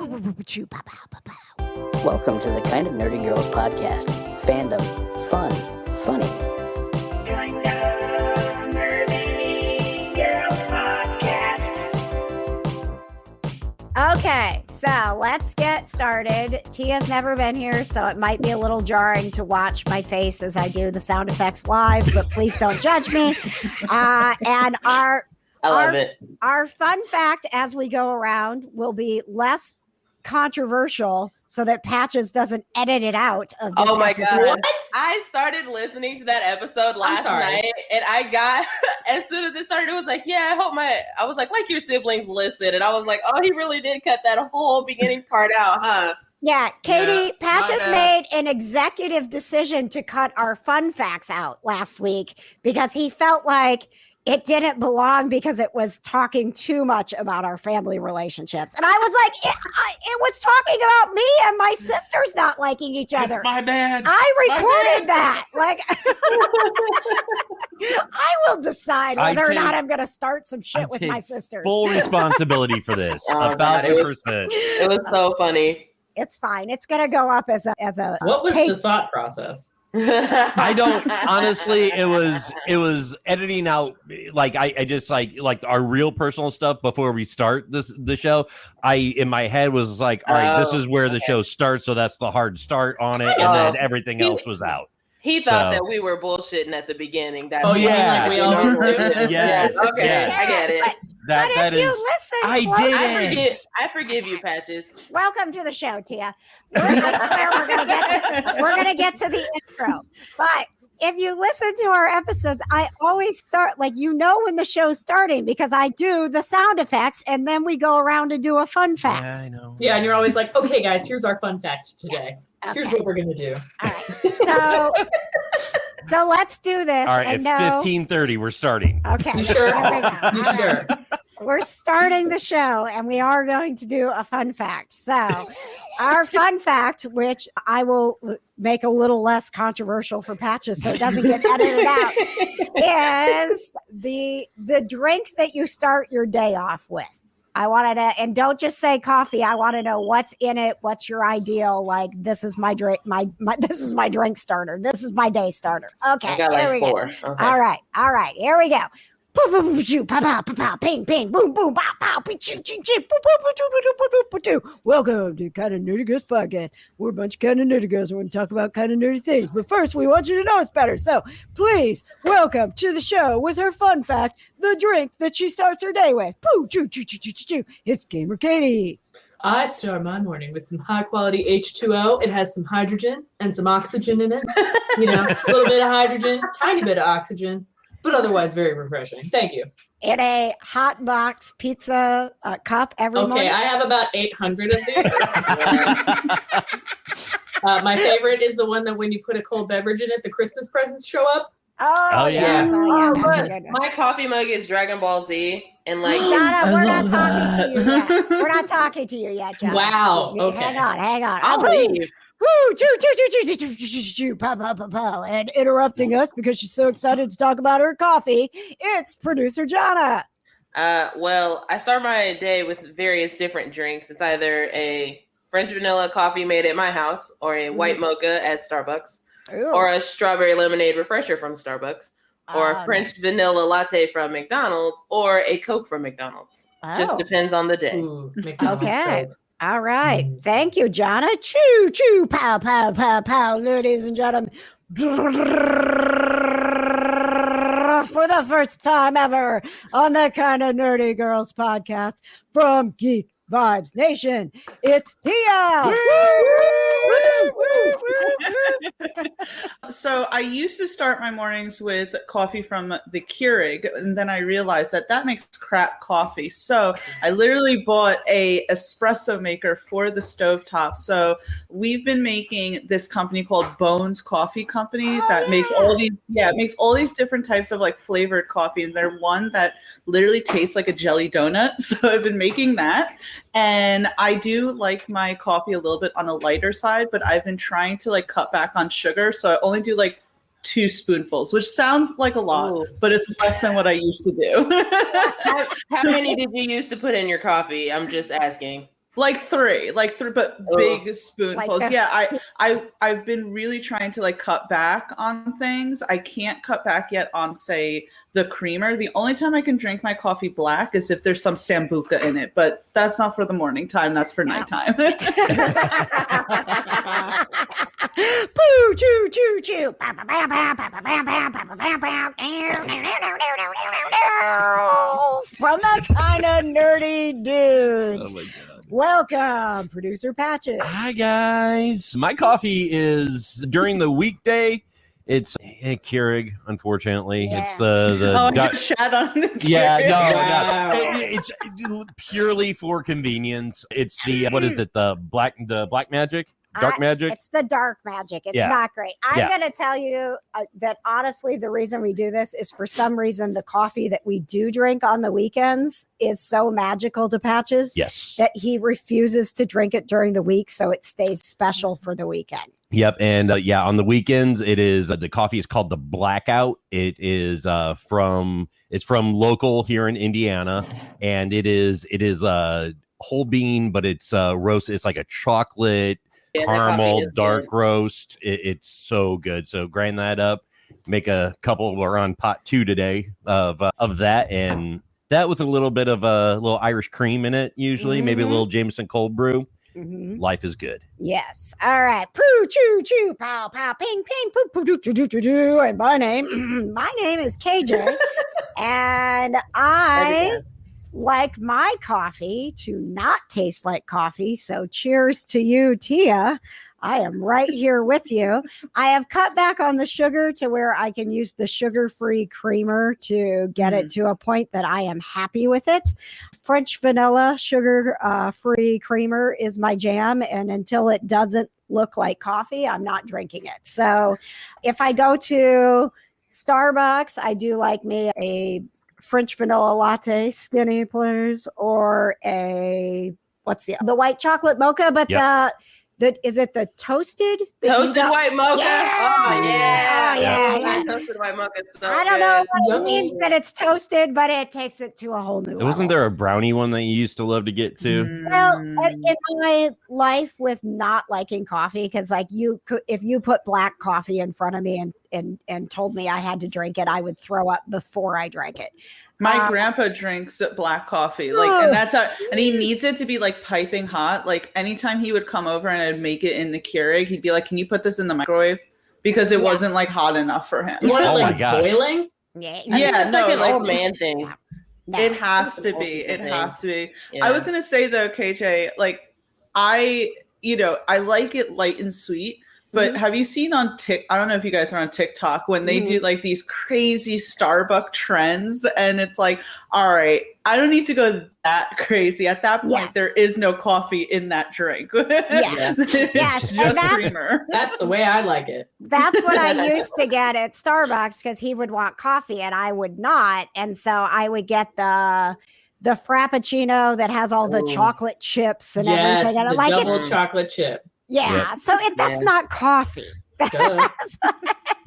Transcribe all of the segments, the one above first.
Welcome to the Kind of Nerdy Girls podcast. Fandom, fun, funny. Kind of Nerdy Girls podcast. Okay, so let's get started. Tia's never been here, so it might be a little jarring to watch my face as I do the sound effects live, but please don't judge me. And I love it. Our fun fact as we go around will be less controversial so that Patches doesn't edit it out of this episode. God. What? I started listening to that episode last night and I got, as soon as it started, it was like, yeah, I was like your siblings listen. And I was like, oh, he really did cut that whole beginning part out, huh? Yeah, Katie, Patches made an executive decision to cut our fun facts out last week because he felt like it didn't belong because it was talking too much about our family relationships. And I was like, it was talking about me and my sisters not liking each other. It's my bad. I recorded that. Like, I will decide whether or not I'm going to start some shit with my sisters. Full responsibility for this. 1,000%. It was so funny. It's fine. It's going to go up as a. What was the thought process? I don't honestly. It was editing out like I just like our real personal stuff before we start the show. In my head was like, all right, this is where the show starts, so that's the hard start on it, and then everything else was out. He thought that we were bullshitting at the beginning. That's like we always do. Yes. Okay, yeah. I get it. But if you listen, I forgive you, Patches. Welcome to the show, Tia. I swear we're gonna get to the intro. But if you listen to our episodes, I always start when the show's starting because I do the sound effects and then we go around and do a fun fact. Yeah, I know. Yeah, and you're always like, okay, guys, here's our fun fact today. Okay. Here's what we're gonna do. All right. So let's do this. All right, at 15:30, we're starting. Okay. You sure? You sure? We're starting the show and we are going to do a fun fact. So our fun fact, which I will make a little less controversial for Patches so it doesn't get edited out, is the drink that you start your day off with. I wanted to, and don't just say coffee. I want to know what's in it. What's your ideal? Like, this is my drink. This is my drink starter. This is my day starter. Okay, I got here we 4. go. Okay. All right. Here we go. Boom, boom, boom, shoo, pow, pow, pow, pow, ping, ping, boom, boom, pow, pow, ping, ching, ching, ching, boom, boom, boom, boom, boom, boom, boom, boom. Welcome to Kind of Nerdy Girls podcast. We're a bunch of kind of nerdy girls. We're going to talk about kind of nerdy things. But first, we want you to know it's better. So please welcome to the show with her fun fact, the drink that she starts her day with. Poo, choo, choo, choo, choo, choo, choo. It's Gamer Katie. I start my morning with some high quality H2O. It has some hydrogen and some oxygen in it. A little bit of hydrogen, tiny bit of oxygen, but otherwise very refreshing. Thank you. In a hot box pizza cup every morning. Okay, I have about 800 of these. My favorite is the one that when you put a cold beverage in it, the Christmas presents show up. Oh yeah. Yes. My coffee mug is Dragon Ball Z, and Johna, we're not talking to you yet. We're not talking to you yet, Johna. Wow. Okay. Hang on. I'll leave. Woo, pow, pow, pow, pow. And interrupting us because she's so excited to talk about her coffee, it's producer Johna. Well, I start my day with various different drinks. It's either a French vanilla coffee made at my house, or a white mocha at Starbucks, or a strawberry lemonade refresher from Starbucks, or a French vanilla latte from McDonald's, or a Coke from McDonald's. Just depends on the day. Ooh, Okay. All right. Thank you, Johna. Choo, choo, pow, pow, pow, pow, ladies and gentlemen. For the first time ever on the Kind of Nerdy Girls podcast from Geek Vibes Nation, it's Tia. So I used to start my mornings with coffee from the Keurig, and then I realized that makes crap coffee. So I literally bought a espresso maker for the stovetop. So we've been making this company called Bones Coffee Company that makes all these different types of like flavored coffee, and they're one that literally tastes like a jelly donut. So I've been making that. And I do like my coffee a little bit on a lighter side, but I've been trying to like cut back on sugar. So I only do like 2 spoonfuls, which sounds like a lot, but it's less than what I used to do. How many did you used to put in your coffee? I'm just asking. Like three, but big spoonfuls. Like Yeah, I've been really trying to like cut back on things. I can't cut back yet on, say, the creamer. The only time I can drink my coffee black is if there's some sambuca in it, but that's not for the morning time. That's for nighttime. Poo, choo, choo, choo. From the kind of nerdy dudes. Oh my God. Welcome, producer Patches. Hi guys. My coffee is during the weekday. It's a Keurig, unfortunately. Yeah. It's the I just shat on the yeah, Wow. no. It's purely for convenience. It's the what is it? The black magic, dark magic. It's the dark magic. It's Yeah. not great. I'm Yeah. going to tell you that honestly, the reason we do this is for some reason the coffee that we do drink on the weekends is so magical to Patches Yes. that he refuses to drink it during the week, so it stays special for the weekend. Yep, and on the weekends it is the coffee is called the Blackout. It is from local here in Indiana, and it is whole bean, but it's roast. It's like a chocolate Yeah, that coffee caramel is dark good. roast. It's so good. So grind that up, make a couple. We're on pot 2 today of that, and that with a little bit of a little Irish cream in it. Usually, maybe a Mhm. little Jameson cold brew. Mhm. Life is good. Yes. All right. Poo, choo, choo, pow, pow, ping, ping, poo, poo, doo, doo, doo, doo, doo. And my name is KJ. And I like my coffee to not taste like coffee. So cheers to you, Tia. I am right here with you. I have cut back on the sugar to where I can use the sugar-free creamer to get it to a point that I am happy with it. French vanilla sugar-free creamer is my jam. And until it doesn't look like coffee, I'm not drinking it. So if I go to Starbucks, I do like me a French vanilla latte, skinny please, or what's the white chocolate mocha, but is it the toasted White mocha. Yeah. Oh yeah. Yeah. Toasted white mocha. Is so I don't know what it Yummy. means that it's toasted, but it takes it to a whole new level. Wasn't there a brownie one that you used to love to get too? Well, in my life with not liking coffee, because like if you put black coffee in front of me and told me I had to drink it, I would throw up before I drank it. My grandpa drinks black coffee, and he needs it to be like piping hot. Like anytime he would come over and I'd make it in the Keurig, he'd be like, "Can you put this in the microwave?" Because it wasn't like hot enough for him. You want it Oh my like gosh. boiling? Yeah, Yeah, no, like an like old man thing. no. it has to Old be. It people has to be. Yeah. I was gonna say though, KJ, like I like it light and sweet. But have you seen on I don't know if you guys are on TikTok when they do like these crazy Starbucks trends, and it's like, all right, I don't need to go that crazy. At that point, Yes. there is no coffee in that drink. Yeah. Yes, It's and just that's- creamer. That's the way I like it. That's what I used to get at Starbucks because he would want coffee and I would not. And so I would get the Frappuccino that has all the Ooh. chocolate chips and Yes, everything. And the I'm like, double it's, chocolate chip. yeah. Yep. So that's Yeah. not coffee. Duh.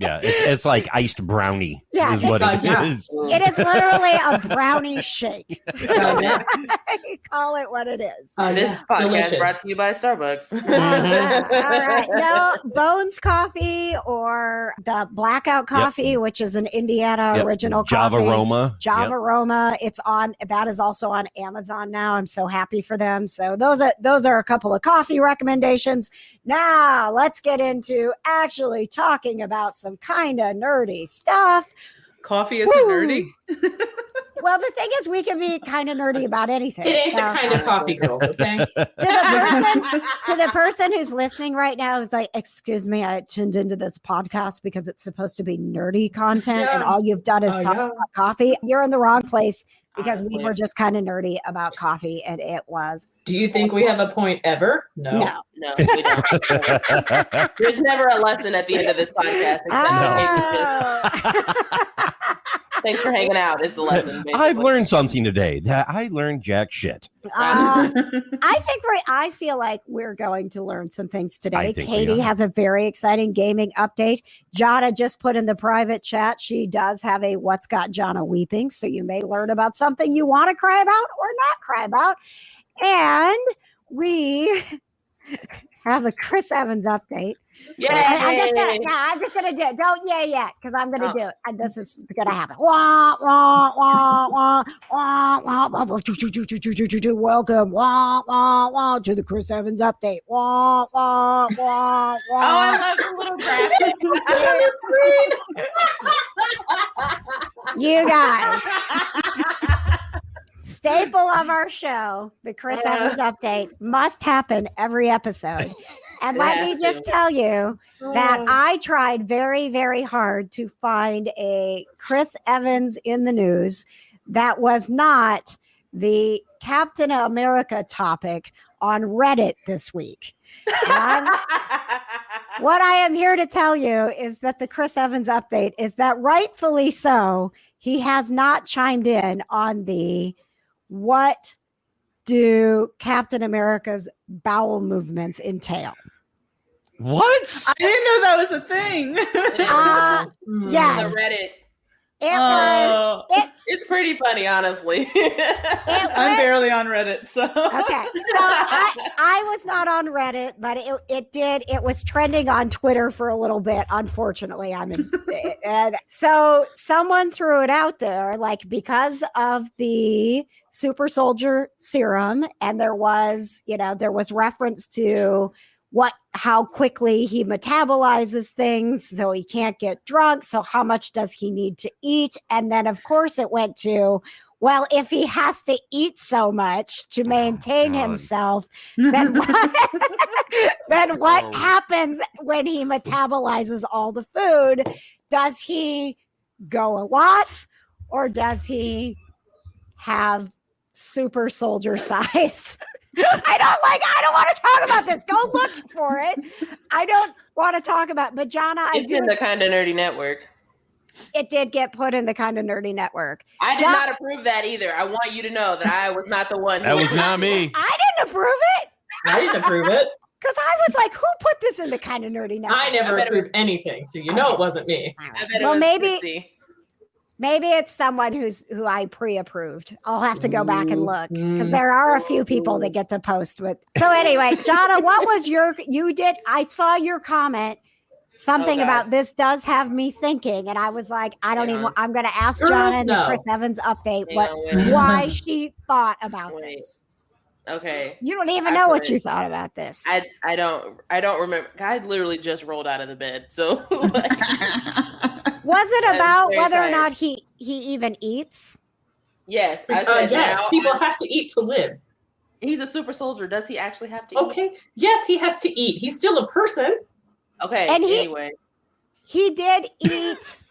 Yeah, it's like iced brownie. Yeah, is what it's it like, is. It is literally a brownie shake. yeah. Call it what it is. This podcast delicious. brought to you by Starbucks. All right. No, Bones Coffee or the Blackout Coffee, which is an Indiana Yep. original Java coffee. Roma. Java Roma. That is also on Amazon now. I'm so happy for them. So those are a couple of coffee recommendations. Now let's get into actually talking about some kind of nerdy stuff. Coffee isn't Woo. nerdy. Well, the thing is, we can be kind of nerdy about anything. It ain't the So- kind of coffee girls, okay? to the person who's listening right now who's like, excuse me, I tuned into this podcast because it's supposed to be nerdy content and Yeah. all you've done is talk Yeah. about coffee. You're in the wrong place because we Honestly. were just kind of nerdy about coffee and it was Do you think we have a point ever? No. no. No, we don't. There's never a lesson at the end of this podcast. Except Oh. thanks for hanging out. Is the lesson. Basically. I've learned something today. That I learned jack shit. I feel like we're going to learn some things today. I think we Katie are. has a very exciting gaming update. Johna just put in the private chat. She does have a What's Got Johna Weeping. So you may learn about something you want to cry about or not cry about. And we have a Chris Evans update. Yay! I'm just gonna do it. Don't yay yet, because I'm gonna do it. And this is gonna happen. Wah, wah, wah, wah, wah, wah, wah, wah, welcome, wah, wah, wah, to the Chris Evans update. Wah, wah, wah, wah. Oh, I love the little graphic. You guys, staple of our show, the Chris Evans update, must happen every episode. And let me just tell you that I tried very, very hard to find a Chris Evans in the news that was not the Captain America topic on Reddit this week. What I am here to tell you is that the Chris Evans update is that rightfully so, he has not chimed in on the what do Captain America's bowel movements entail. What? I didn't know that was a thing. Yes. The Reddit. It's pretty funny, honestly. I'm barely on Reddit, so okay. So I was not on Reddit, but it was trending on Twitter for a little bit. Unfortunately, and so someone threw it out there, like, because of the super soldier serum, and there was reference to how quickly he metabolizes things, so he can't get drunk. So how much does he need to eat? And then, of course, it went to, well, if he has to eat so much to maintain himself, then what happens when he metabolizes all the food? Does he go a lot, or does he have super soldier size? I don't want to talk about this. Go look for it. I don't want to talk about, but Johna, it's in the Kind of Nerdy Network. It did get put in the Kind of Nerdy Network. I did not approve that either. I want you to know that I was not the one. That was not me. I didn't approve it. I didn't approve it. Because I was like, who put this in the Kind of Nerdy Network? I never approved anything, so you know it wasn't me. I bet it was Chrissy. Maybe it's someone who I pre-approved. I'll have to go back and look, because there are a few people that get to post with. So anyway, Johna, what was I saw your comment, something about this does have me thinking. And I was like, I'm going to ask Johna in the Chris Evans update why she thought about this. Okay. You don't even know what you thought about this. I don't remember. I literally just rolled out of the bed. So was it about whether or not he even eats? Yes. I said yes, people have to eat to live. He's a super soldier. Does he actually have to eat? Okay. Yes, he has to eat. He's still a person. Okay. And anyway. He did eat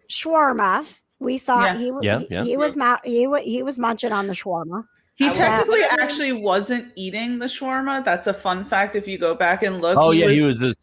shawarma. We saw he was munching on the shawarma. He technically actually wasn't eating the shawarma. That's a fun fact if you go back and look. Oh, he was just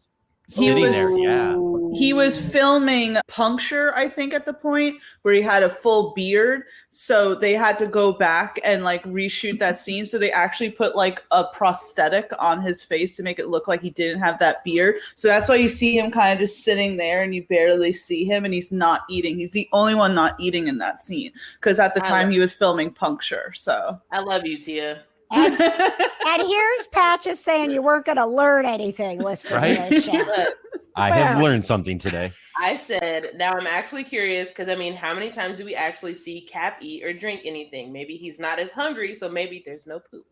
sitting there. Yeah. He was filming Puncture, I think, at the point where he had a full beard. So they had to go back and like reshoot that scene. So they actually put like a prosthetic on his face to make it look like he didn't have that beard. So that's why you see him kind of just sitting there and you barely see him, and he's not eating. He's the only one not eating in that scene because at the time he was filming Puncture. So I love you, Tia. And here's Patches saying you weren't going to learn anything listening to this show. I have learned something today. I said, now I'm actually curious because, I mean, how many times do we actually see Cap eat or drink anything? Maybe he's not as hungry, so maybe there's no poop.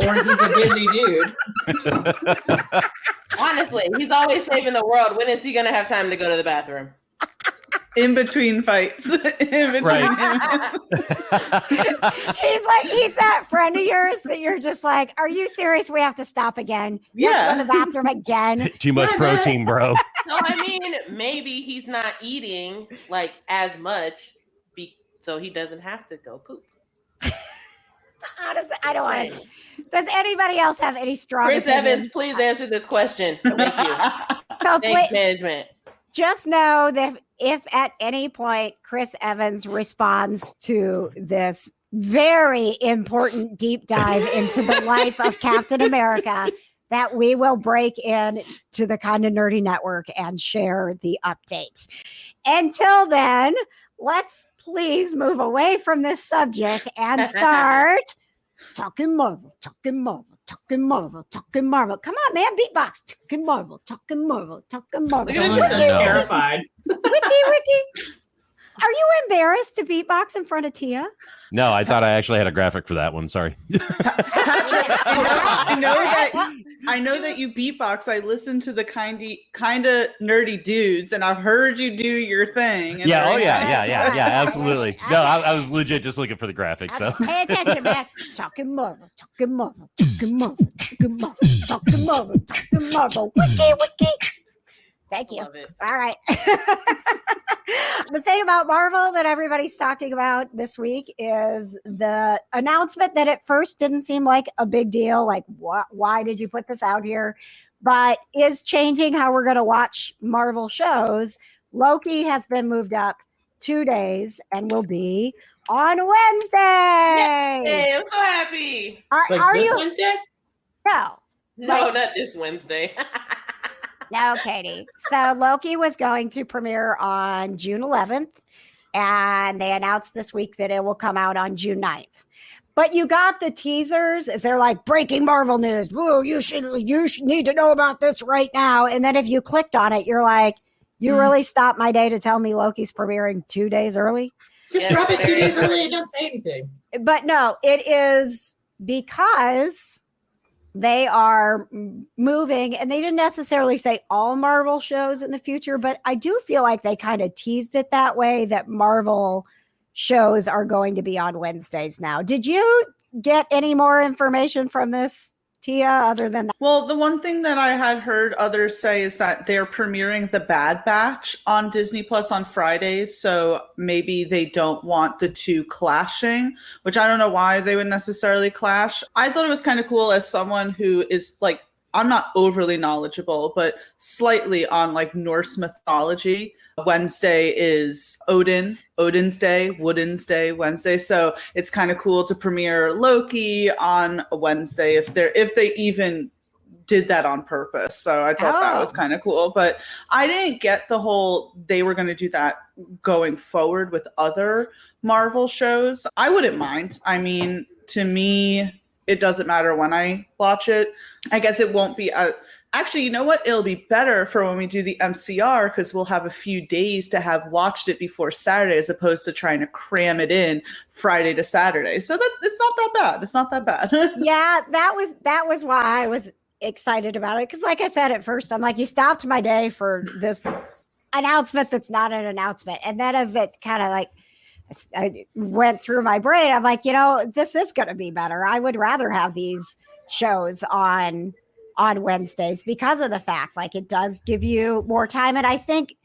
Or he's a busy dude. Honestly, he's always saving the world. When is he going to have time to go to the bathroom? In between fights. He's that friend of yours that you're just like, are you serious? We have to stop again. Yeah. Go to the bathroom again. Too much protein, bro. So, I mean, maybe he's not eating like as much, so he doesn't have to go poop. Honestly, I don't want to. Does anybody else have any strong Chris opinions? Evans, please answer this question. Thank you. So Thanks, management. Just know that if at any point Chris Evans responds to this very important deep dive into the life of Captain America, that we will break in to the Kind of Nerdy Network and share the update. Until then, let's please move away from this subject and start Talking Marvel, talking Marvel, talking Marvel, talking Marvel. Come on, man, beatbox. Talking Marvel, talking Marvel, talking Marvel. Look at him, so terrified. Wiki. Are you embarrassed to beatbox in front of Tia? No, I thought I actually had a graphic for that one. Sorry. I know that you beatbox. I listen to the kind of nerdy dudes, and I've heard you do your thing. Yeah. Oh yeah. Absolutely. No, I was legit just looking for the graphic. So pay attention, man. Talking Marvel, talking Marvel, talking Marvel, talking Marvel, talking Marvel, talking Marvel. Wiki. Thank you. All right. The thing about Marvel that everybody's talking about this week is the announcement that at first didn't seem like a big deal. Like, why did you put this out here? But is changing how we're going to watch Marvel shows. Loki has been moved up 2 days and will be on Wednesday. Yay, I'm so happy. Are this you? Wednesday? No. No, not this Wednesday. No, Katie. So Loki was going to premiere on June 11th, and they announced this week that it will come out on June 9th. But you got the teasers as they're like breaking Marvel news. Whoa, you should need to know about this right now. And then if you clicked on it, you're like, you really stopped my day to tell me Loki's premiering 2 days early? Just drop it 2 days early and don't say anything. But no, it is because they are moving, and they didn't necessarily say all Marvel shows in the future, but I do feel like they kind of teased it that way, that Marvel shows are going to be on Wednesdays now. Did you get any more information from this, Tia, other than that? Well, the one thing that I had heard others say is that they're premiering The Bad Batch on Disney Plus on Fridays, so maybe they don't want the two clashing, which I don't know why they would necessarily clash. I thought it was kind of cool as someone who is like, I'm not overly knowledgeable, but slightly on like Norse mythology. Wednesday is Odin's Day, Wooden's Day, Wednesday. So it's kind of cool to premiere Loki on a Wednesday if they even did that on purpose. So I thought that was kind of cool. But I didn't get the whole they were going to do that going forward with other Marvel shows. I wouldn't mind. I mean, to me, it doesn't matter when I watch it. I guess it won't be actually, you know what? It'll be better for when we do the MCR because we'll have a few days to have watched it before Saturday as opposed to trying to cram it in Friday to Saturday. So that it's not that bad. It's not that bad. Yeah, that was why I was excited about it. Because like I said at first, I'm like, you stopped my day for this announcement that's not an announcement. And then as it kind of like I went through my brain, I'm like, this is going to be better. I would rather have these shows on Wednesdays because of the fact like it does give you more time. And I think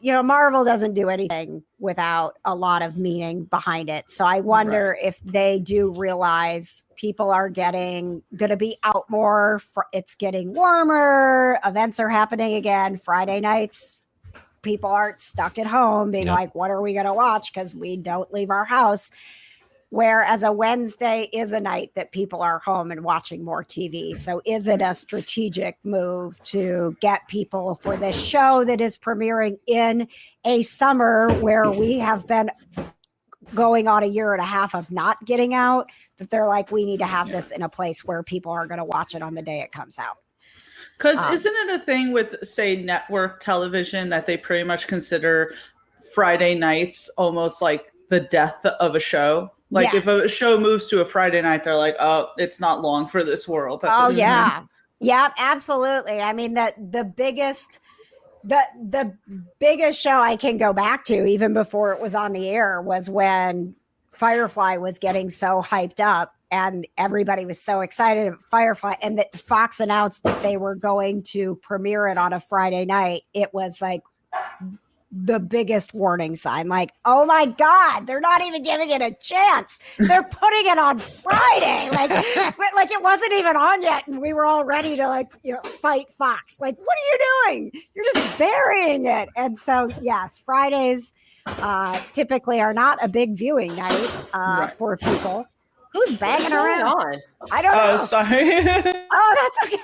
Marvel doesn't do anything without a lot of meaning behind it. So I wonder if they do realize people are going to be out more. It's getting warmer. Events are happening again. Friday nights, people aren't stuck at home being like, what are we going to watch? Because we don't leave our house. Whereas a Wednesday is a night that people are home and watching more TV. So is it a strategic move to get people for this show that is premiering in a summer where we have been going on a year and a half of not getting out, that they're like, we need to have this in a place where people are going to watch it on the day it comes out? Because isn't it a thing with, say, network television that they pretty much consider Friday nights almost like the death of a show? Like if a show moves to a Friday night, they're like, oh, it's not long for this world. Yeah. Yeah, absolutely. I mean, the biggest show I can go back to, even before it was on the air, was when Firefly was getting so hyped up and everybody was so excited about Firefly, and that Fox announced that they were going to premiere it on a Friday night. It was like the biggest warning sign, like, oh my God, they're not even giving it a chance. They're putting it on Friday. Like it wasn't even on yet. And we were all ready to fight Fox. Like, what are you doing? You're just burying it. And so, yes, Fridays typically are not a big viewing night for people. Who's banging around? I don't know. Oh, sorry. Oh, that's okay.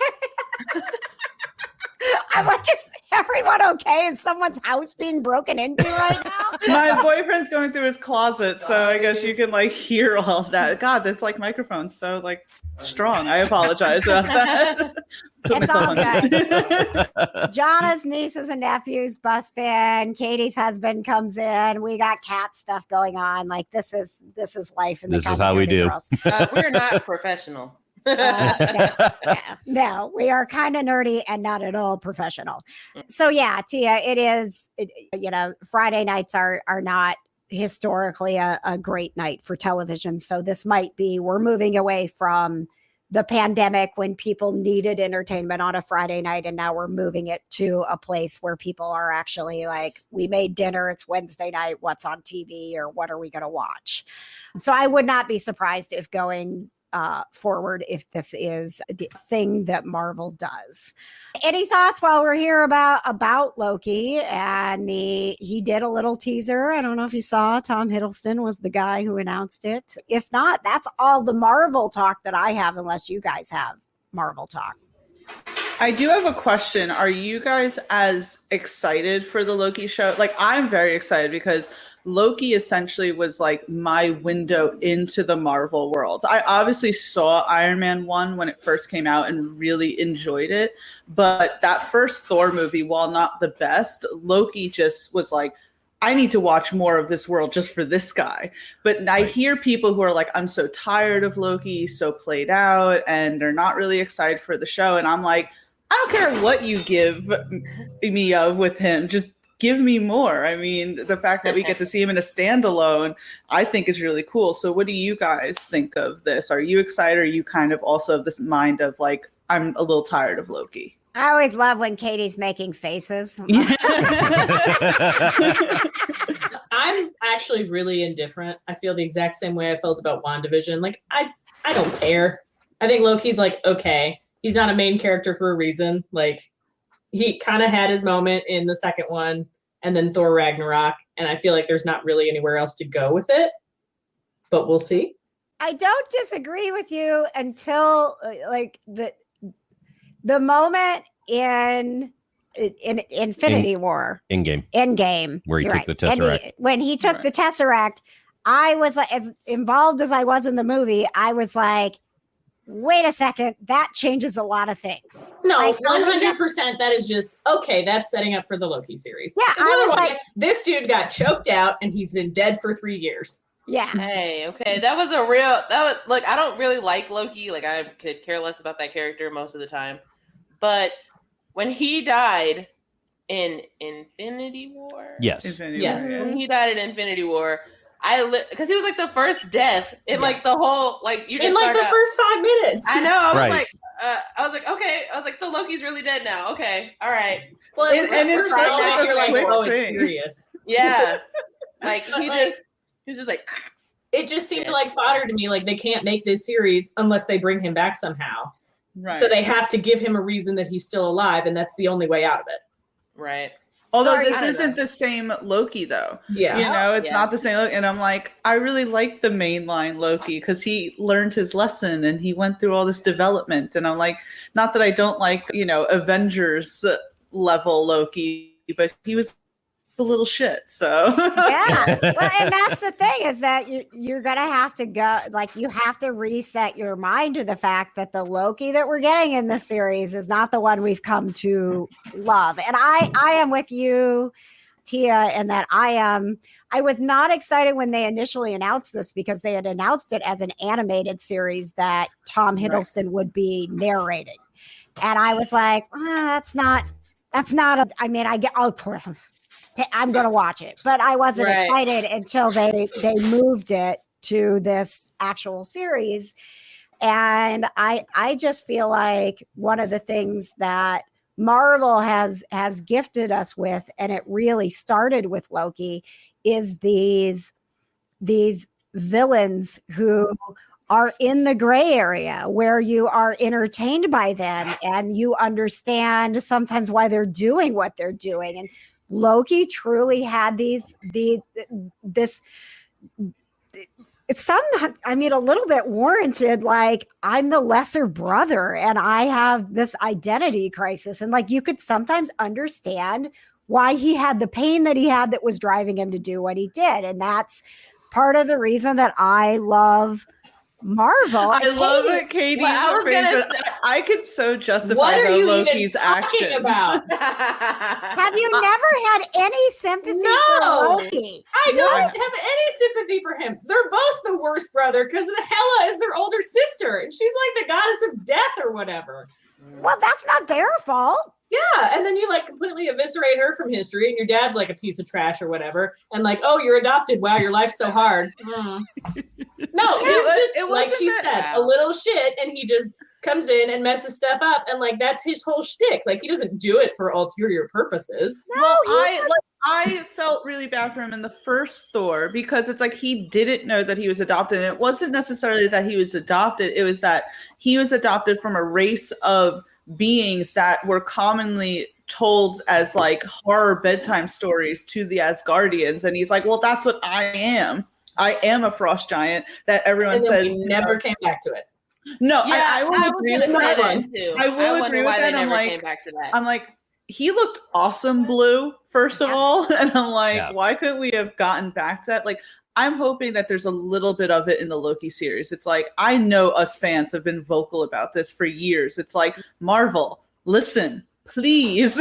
I'm like, is everyone okay? Is someone's house being broken into right now? My boyfriend's going through his closet, so I guess you can like hear all of that. God, this like microphone's so like strong. I apologize about that. Put It's all myself on mute. Jonna's nieces and nephews bust in. Katie's husband comes in. We got cat stuff going on. Like this is life. In This the is how we Nerdy do. Girls. We're not professional. No, we are kind of nerdy and not at all professional. So yeah, Tia, Friday nights are not historically a great night for television. So this might be, we're moving away from the pandemic when people needed entertainment on a Friday night. And now we're moving it to a place where people are actually like, we made dinner, it's Wednesday night, what's on TV or what are we going to watch? So I would not be surprised if going forward if this is the thing that Marvel does. Any thoughts while we're here about Loki? And he did a little teaser. I don't know if you saw. Tom Hiddleston was the guy who announced it. If not, that's all the Marvel talk that I have, unless you guys have Marvel talk. I do have a question. Are you guys as excited for the Loki show? Like, I'm very excited because Loki essentially was like my window into the Marvel world. I obviously saw Iron Man 1 when it first came out and really enjoyed it. But that first Thor movie, while not the best, Loki just was like, I need to watch more of this world just for this guy. But I hear people who are like, I'm so tired of Loki, he's so played out, and they're not really excited for the show. And I'm like, I don't care what you give me of with him. Just give me more. I mean, the fact that we get to see him in a standalone, I think is really cool. So what do you guys think of this? Are you excited? Or are you kind of also of this mind of like, I'm a little tired of Loki? I always love when Katie's making faces. I'm actually really indifferent. I feel the exact same way I felt about WandaVision. Like, I don't care. I think Loki's like, okay, he's not a main character for a reason. Like, he kind of had his moment in the second one and then Thor Ragnarok. And I feel like there's not really anywhere else to go with it, but we'll see. I don't disagree with you until like the moment in Infinity War. Endgame. Where he You're took right. the Tesseract. When he took the Tesseract, I was like, as involved as I was in the movie, I was like, wait a second, that changes a lot of things. No, like, 100%. That is just, okay, that's setting up for the Loki series. Yeah, I was like, this dude got choked out and he's been dead for 3 years. Yeah. Hey, okay. That was like, I don't really like Loki. Like, I could care less about that character most of the time. But when he died in Infinity War. Yes. When he died in Infinity War, because he was like the first death in like the whole, like, you just in like the first 5 minutes. I know. I was like, okay. I was like, so Loki's really dead now. Okay. All right. Well, and it's such like you're like, quick oh, it's thing. serious. Yeah. Like, he was just like, it just seemed like fodder to me. Like, they can't make this series unless they bring him back somehow. Right. So they have to give him a reason that he's still alive, and that's the only way out of it. right. Although this isn't the same Loki, though. Yeah. You know, it's not the same Loki. And I'm like, I really like the mainline Loki because he learned his lesson and he went through all this development. And I'm like, not that I don't like, Avengers level Loki, but he was a little shit. So yeah. Well, and that's the thing is that you're going to have to go, like, you have to reset your mind to the fact that the Loki that we're getting in this series is not the one we've come to love. And I am with you, Tia, in that I was not excited when they initially announced this because they had announced it as an animated series that Tom Hiddleston would be narrating. And I was like, I'm going to watch it, but I wasn't excited until they moved it to this actual series. And I just feel like one of the things that Marvel has gifted us with, and it really started with Loki, is these villains who are in the gray area where you are entertained by them and you understand sometimes why they're doing what they're doing. And Loki truly had this a little bit warranted. Like, I'm the lesser brother and I have this identity crisis. And like, you could sometimes understand why he had the pain that he had that was driving him to do what he did. And that's part of the reason that I love Marvel. I love it, Katie's I could so justify Loki's actions. About? Have you never had any sympathy for Loki? I don't have any sympathy for him. They're both the worst brother because Hela is their older sister, and she's like the goddess of death or whatever. Well, that's not their fault. Yeah, and then you like completely eviscerate her from history, and your dad's like a piece of trash or whatever, and like, oh, you're adopted. Wow, your life's so hard. No, he's just like she said, a little shit, and he just comes in and messes stuff up, and like that's his whole shtick. Like he doesn't do it for ulterior purposes. Well, I felt really bad for him in the first Thor because it's like he didn't know that he was adopted, and it wasn't necessarily that he was adopted; it was that he was adopted from a race of beings that were commonly told as like horror bedtime stories to the Asgardians, and he's like, well, that's what I am a frost giant that everyone says he never came back to it. No, yeah, I will agree with that one too. I will agree with that. I'm like, he looked awesome blue, first of all, and I'm like, why couldn't we have gotten back to that? Like, I'm hoping that there's a little bit of it in the Loki series. It's like, I know us fans have been vocal about this for years. It's like, Marvel, listen, please.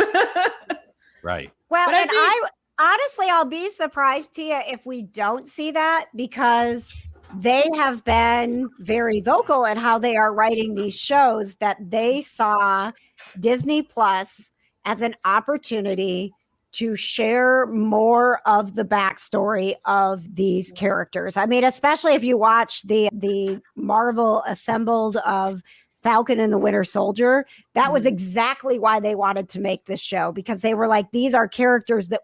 Right. Well, and I honestly, I'll be surprised, Tia, if we don't see that, because they have been very vocal in how they are writing these shows, that they saw Disney Plus as an opportunity to share more of the backstory of these characters. I mean, especially if you watch the Marvel assembled of Falcon and the Winter Soldier, that was exactly why they wanted to make this show, because they were like, these are characters that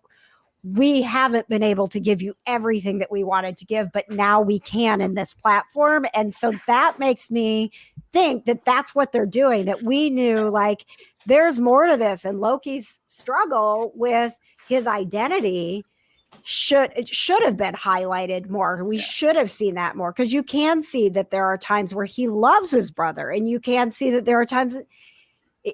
we haven't been able to give you everything that we wanted to give, but now we can in this platform. And so that makes me think that that's what they're doing, that we knew like there's more to this, and Loki's struggle with his identity should have been highlighted more. We should have seen that more, because you can see that there are times where he loves his brother, and you can see that there are times that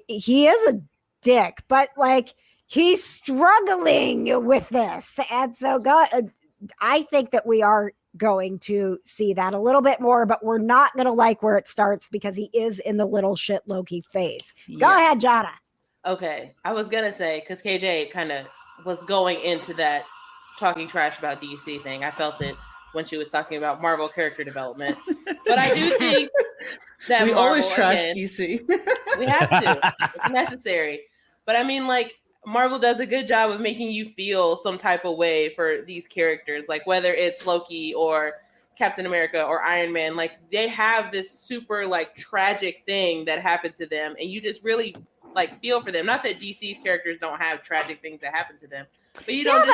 he is a dick, but like he's struggling with this. And so I think that we are going to see that a little bit more, but we're not going to like where it starts, because he is in the little shit Loki phase. Go ahead, Johna. Okay. I was going to say, because KJ kind of was going into that talking trash about DC thing. I felt it when she was talking about Marvel character development. But I do think that we Marvel, always trash DC. We have to. It's necessary. But I mean, like, Marvel does a good job of making you feel some type of way for these characters, like whether it's Loki or Captain America or Iron Man. Like, they have this super like tragic thing that happened to them, and you just really like feel for them. Not that DC's characters don't have tragic things that happen to them, but you don't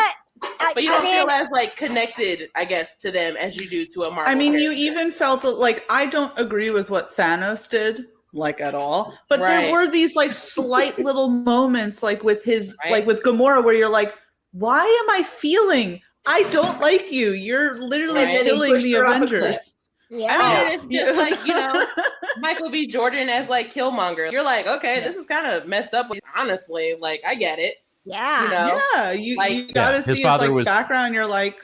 feel as like connected, I guess, to them as you do to a Marvel. I mean, character. you even felt like, I don't agree with what Thanos did, like, at all, but there were these like slight little moments, like with his like with Gamora, where you're like, why am I feeling I don't like you? You're literally killing the Avengers. Yeah. I mean, it's just like, you know, Michael B. Jordan as like Killmonger. You're like, okay, this is kind of messed up. Honestly, like, I get it. Yeah. You know? Yeah. You gotta see his like background. You're like,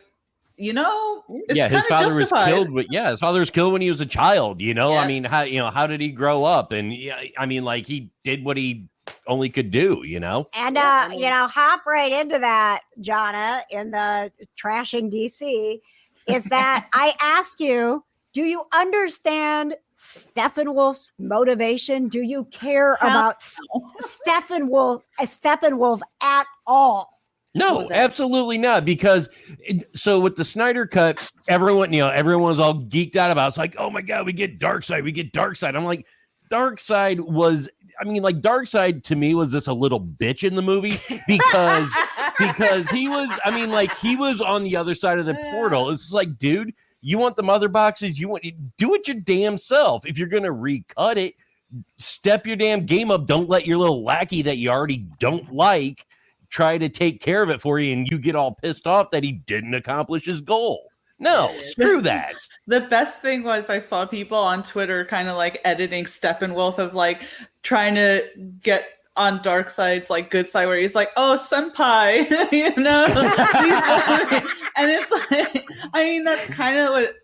you know, it's his father justified. was killed. But his father was killed when he was a child. You know, I mean, how did he grow up? And I mean, like, he did what he only could do. You know, and hop right into that, Johna, in the trashing DC, is that I ask you, do you understand Steppenwolf's motivation? Do you care about Steppenwolf at all? No, absolutely not. Because so with the Snyder cut, everyone's all geeked out about. It's like, oh my god, we get Darkseid. I'm like, Darkseid to me was just a little bitch in the movie because he was on the other side of the portal. It's like, dude, you want the mother boxes? Do it your damn self. If you're gonna recut it, step your damn game up. Don't let your little lackey that you already don't like try to take care of it for you, and you get all pissed off that he didn't accomplish his goal. No, screw that. The best thing was I saw people on Twitter kind of like editing Steppenwolf of like trying to get on Darkseid's like good side where he's like, oh, senpai, you know? And it's like, I mean, that's kind of what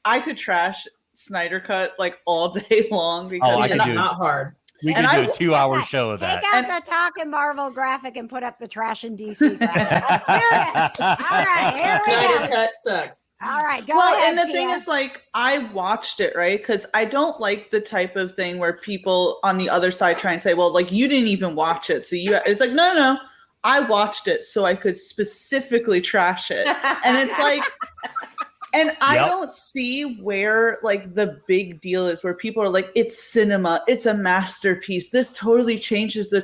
I could trash Snyder Cut like all day long because I could do not hard. We could do a 2-hour show of that. Take out the talking Marvel graphic and put up the trash and DC graphic. Let's do this. All right, here we Snyder go. Cut sucks. All right, go well, ahead. and the Tia. thing is, like, I watched it, right? Because I don't like the type of thing where people on the other side try and say, well, like, you didn't even watch it. So it's like, no, I watched it so I could specifically trash it. And it's like, and I don't see where like the big deal is where people are like, it's cinema, it's a masterpiece. This totally changes the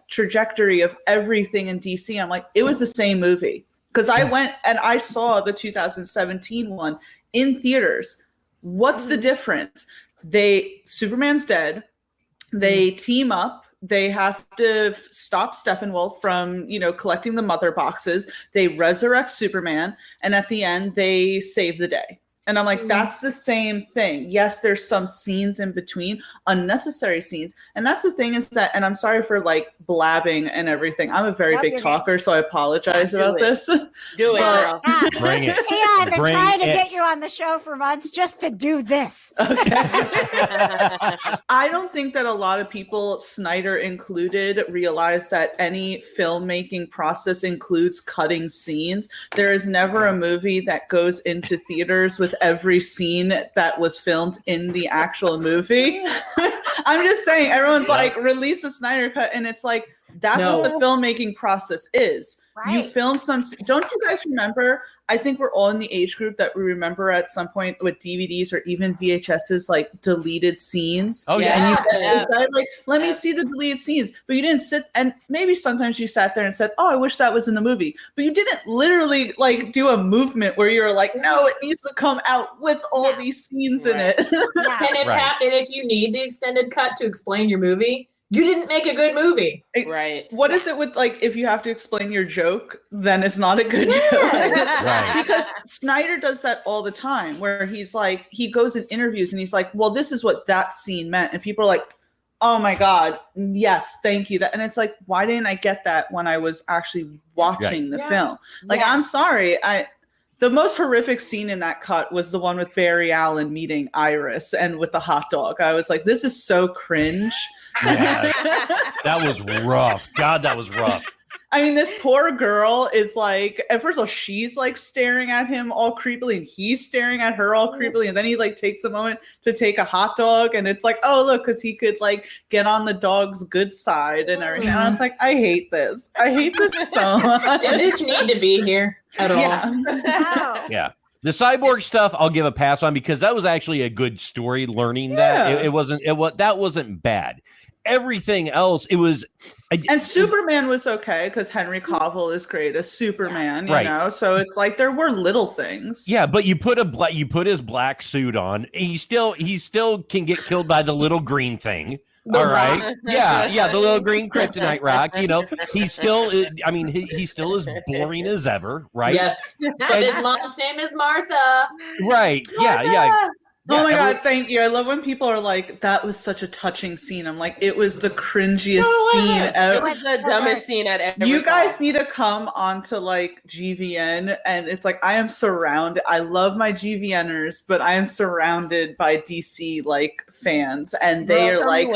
trajectory of everything in DC. I'm like, it was the same movie. Because I went and I saw the 2017 one in theaters. What's the difference? Superman's dead. They team up. They have to stop Steppenwolf from, collecting the mother boxes. They resurrect Superman. And at the end, they save the day. And I'm like, that's the same thing. Yes, there's some scenes in between, unnecessary scenes. And that's the thing is that, and I'm sorry for like blabbing and everything. I'm a very big talker, so I apologize about this. Do it, girl. Bring it. Tia, I've been trying to get you on the show for months just to do this. Okay. I don't think that a lot of people, Snyder included, realize that any filmmaking process includes cutting scenes. There is never a movie that goes into theaters with every scene that was filmed in the actual movie. I'm just saying, everyone's like, release a Snyder Cut, and it's like, that's what the filmmaking process is. Right. You film don't you guys remember? I think we're all in the age group that we remember at some point with DVDs or even VHSs, like deleted scenes. Oh yeah. And you guys decided, like, let me see the deleted scenes. But you didn't sit, and maybe sometimes you sat there and said, oh, I wish that was in the movie. But you didn't literally like do a movement where you're like, no, it needs to come out with all these scenes in it. And if you need the extended cut to explain your movie, you didn't make a good movie. Right. What is it with, like, if you have to explain your joke, then it's not a good joke? Right. Because Snyder does that all the time, where he's like, he goes in interviews and he's like, well, this is what that scene meant. And people are like, oh my God, yes, thank you. And it's like, why didn't I get that when I was actually watching the film? Like, I'm sorry. The most horrific scene in that cut was the one with Barry Allen meeting Iris and with the hot dog. I was like, this is so cringe. Yes. That was rough. God, that was rough. I mean, this poor girl is like, at first of all, she's like staring at him all creepily and he's staring at her all creepily. And then he like takes a moment to take a hot dog. And it's like, oh, look, because he could like get on the dog's good side and everything. And I was like, I hate this. I hate this so much. Did this need to be here at all? Yeah. The cyborg stuff, I'll give a pass on because that was actually a good story. Learning that that wasn't bad. Everything else, it was. And Superman was okay because Henry Cavill is great as Superman, you know. So it's like there were little things. Yeah, but you put his black suit on, and he still can get killed by the little green thing. All right. Yeah, the little green kryptonite rock. He's still. I mean, he's still as boring as ever, right? Yes. And his mom's name is Martha. Right. Yeah. Oh my God, thank you. I love when people are like, that was such a touching scene. I'm like, it was the cringiest scene ever. It was the dumbest scene I'd ever You guys saw. need to come onto like GVN, and it's like, I am surrounded. I love my GVNers, but I am surrounded by DC like fans, and they are like,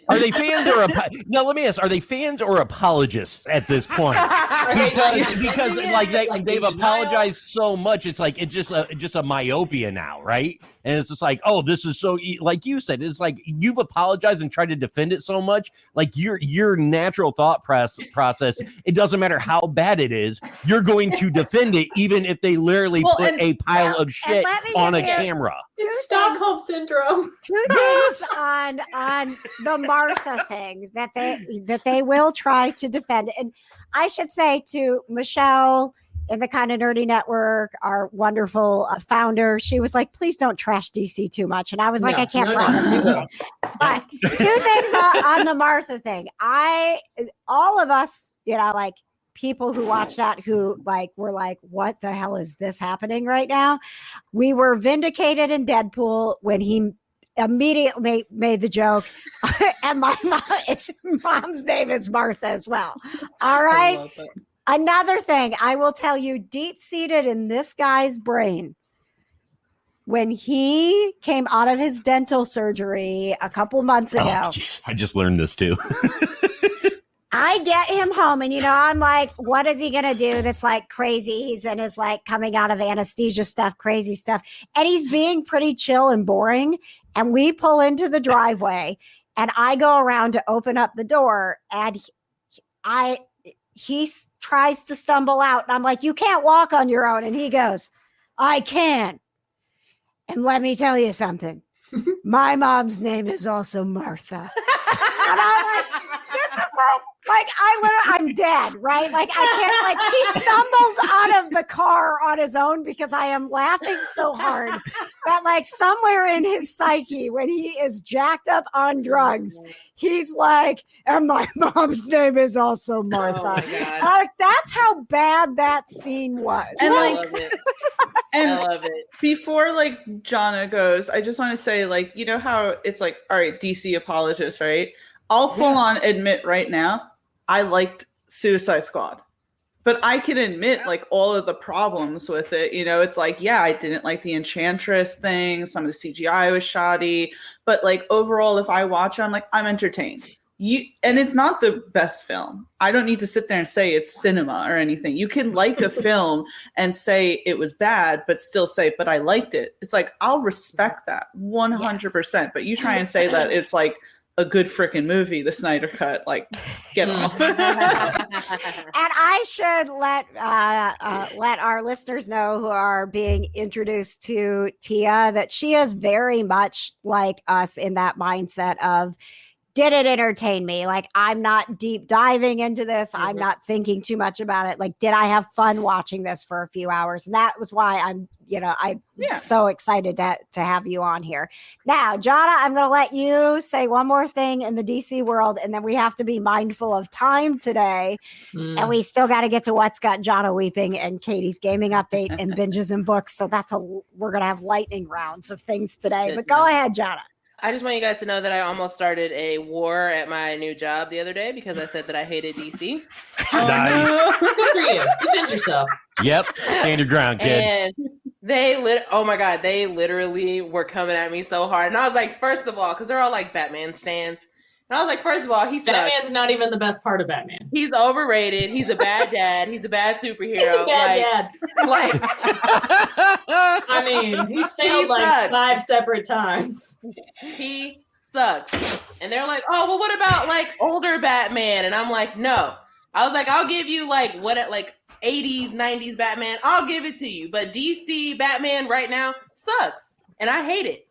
are they fans or now? Let me ask: are they fans or apologists at this point? Because they've apologized so much, it's like it's just a myopia now, right? And it's just like, oh, this is so, like you said, it's like you've apologized and tried to defend it so much. Like your natural thought process, it doesn't matter how bad it is, you're going to defend it, even if they literally put a pile of shit on a camera. It's Stockholm syndrome. 2 days on the Martha thing that they will try to defend. And I should say to Michelle in the Kind of Nerdy Network, our wonderful founder, she was like, please don't trash DC too much. And I was like, I can't promise anything. But 2 things on the Martha thing. All of us, like people who watched that who like were like, what the hell is this happening right now? We were vindicated in Deadpool when he immediately made the joke. And my mom's name is Martha as well. All right. Another thing I will tell you, deep seated in this guy's brain, when he came out of his dental surgery a couple months ago. I just learned this too. I get him home and, I'm like, what is he going to do that's like crazy? He's in his like coming out of anesthesia stuff, crazy stuff. And he's being pretty chill and boring. And we pull into the driveway and I go around to open up the door and he tries to stumble out. And I'm like, you can't walk on your own. And he goes, I can. And let me tell you something. My mom's name is also Martha. And I'm like, this is like I'm dead, right? Like I can't, he stumbles out of the car on his own because I am laughing so hard that like somewhere in his psyche, when he is jacked up on drugs, he's like, and my mom's name is also Martha. Oh my God. That's how bad that scene was. And I love it. And I love it. before like Johna goes, I just want to say, like, you know how it's like, all right, DC apologist, right? I'll full on admit right now, I liked Suicide Squad. But I can admit like all of the problems with it. It's like, yeah, I didn't like the Enchantress thing. Some of the CGI was shoddy. But like overall, if I watch it, I'm like, I'm entertained. And it's not the best film. I don't need to sit there and say it's cinema or anything. You can like a film and say it was bad, but still say, but I liked it. It's like, I'll respect that 100%. Yes. But you try and say that it's like a good freaking movie, the Snyder Cut, like, get off. And I should let our listeners know who are being introduced to Tia that she is very much like us in that mindset of, did it entertain me? Like, I'm not deep diving into this. Mm-hmm. I'm not thinking too much about it. Like, did I have fun watching this for a few hours? And that was why I'm so excited to have you on here. Now, Johna, I'm going to let you say one more thing in the DC world, and then we have to be mindful of time today. And we still got to get to what's got Johna weeping and Katie's gaming update and binges and books. So we're going to have lightning rounds of things today. But go ahead, Johna. I just want you guys to know that I almost started a war at my new job the other day because I said that I hated DC. Nice. Good for you. Defend yourself. Yep. Stand your ground, kid. And they literally were coming at me so hard. And I was like, first of all, because they're all like Batman stans. And I was like, first of all, he sucks. Batman's not even the best part of Batman. He's overrated. He's a bad dad. He's a bad superhero. He's a bad dad. Like, I mean, he's failed like 5 separate times. He sucks. And they're like, oh, well, what about like older Batman? And I'm like, no. I was like, I'll give you like 80s, 90s Batman. I'll give it to you. But DC Batman right now sucks. And I hate it.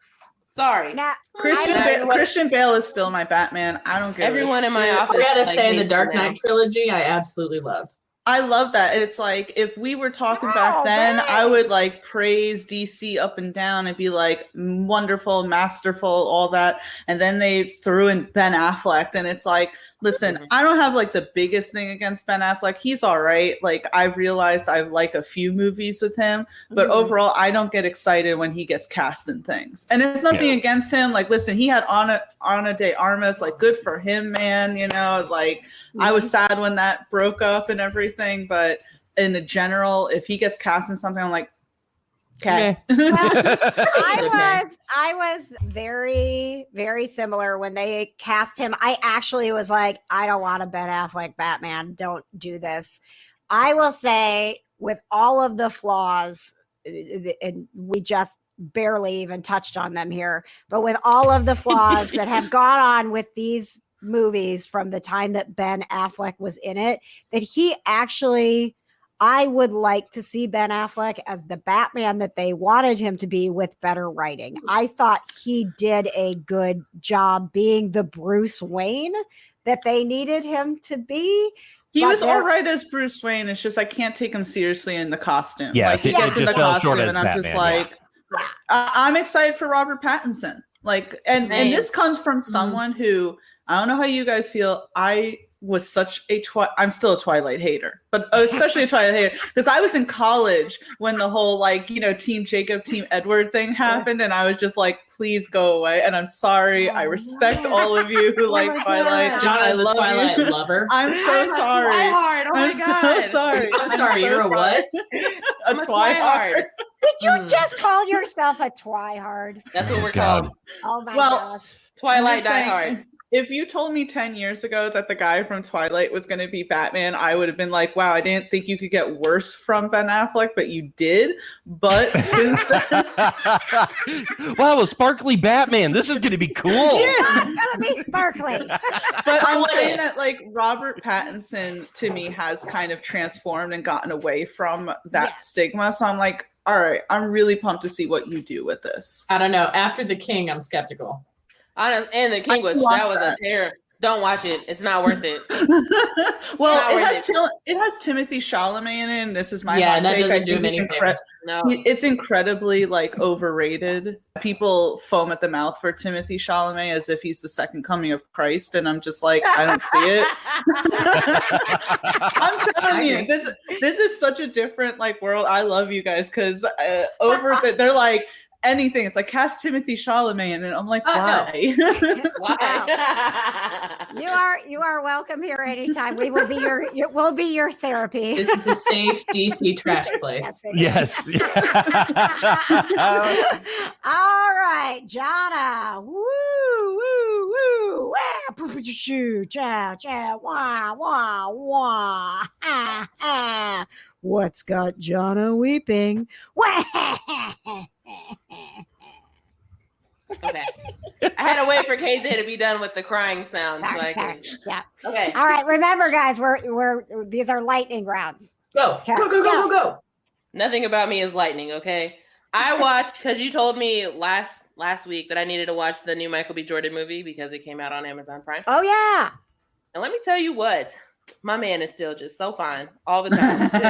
Sorry. Now, Christian Bale is still my Batman. I don't get everyone in my office. I gotta say, the Dark Knight trilogy, I absolutely loved. I love that. It's like, if we were talking back then, I would like praise DC up and down and be like, wonderful, masterful, all that. And then they threw in Ben Affleck, and it's like, listen, I don't have like the biggest thing against Ben Affleck. He's all right. Like, I've realized I like a few movies with him, but overall, I don't get excited when he gets cast in things. And it's nothing against him. Like, listen, he had Ana de Armas, like, good for him, man. Like, I was sad when that broke up and everything, but in the general, if he gets cast in something, I'm like, okay. I was very, very similar when they cast him. I actually was like, I don't want a Ben Affleck Batman. Don't do this. I will say, with all of the flaws, and we just barely even touched on them here, but with all of the flaws that have gone on with these movies from the time that Ben Affleck was in it, that he actually, I would like to see Ben Affleck as the Batman that they wanted him to be with better writing. I thought he did a good job being the Bruce Wayne that they needed him to be. He was all right as Bruce Wayne. It's just I can't take him seriously in the costume. Yeah, like, he gets in the costume, and I'm just like, yeah. I'm excited for Robert Pattinson. Like, and this comes from someone who I don't know how you guys feel. I was such a I'm still a Twilight hater, but especially a Twilight hater because I was in college when the whole like, you know, Team Jacob, Team Edward thing happened, and I was just like, please go away. And I'm sorry. I respect all of you who like Twilight. John is a love Twilight you. lover. I'm so sorry. Twihard. Oh my I'm God. so sorry. I'm sorry, you're a what? A Twihard. Did you just call yourself a twihard? That's what we're God. called. Oh my Well, gosh. Twilight I'm just saying, diehard. If you told me 10 years ago that the guy from Twilight was going to be Batman, I would have been like, wow, I didn't think you could get worse from Ben Affleck, but you did. But since then, Wow, a sparkly Batman. This is going to be cool. It's not gonna be sparkly. but I'm What saying if? that like Robert Pattinson to me has kind of transformed and gotten away from that Yes. stigma. So I'm like, all right, I'm really pumped to see what you do with this. I don't know. After The King, I'm skeptical. Honest, and the King was watch that was that. a terror. Don't watch it. It's not worth it. Well, Not worth it has Timothy Chalamet in it, and this is my Yeah, hot and that take. I doesn't do think him it's any incre- favors. No. It's incredibly like overrated. People foam at the mouth for Timothy Chalamet as if he's the second coming of Christ, and I'm just like, I don't see it. I'm telling you, this is such a different like world. I love you guys because they're like anything. It's like cast Timothy Chalamet, and I'm like, No. why? Why? You are welcome here anytime. We will be we'll be your therapy. This is a safe DC trash place. Yes, it is. Yes. All right, Johna. Woo, woo, woo. Wah, poo, poo, shoo, chow, chow, wah, wah, wah. Ha, ha. What's got Johna weeping? Wah. Okay. I had to wait for KJ to be done with the crying sound so I can. Yeah. Okay. All right. Remember, guys, we're these are lightning rounds. Go, go, go, go, go, go. Nothing about me is lightning, okay? I watched because you told me last week that I needed to watch the new Michael B. Jordan movie because it came out on Amazon Prime. Oh yeah. And let me tell you what, my man is still just so fine all the time.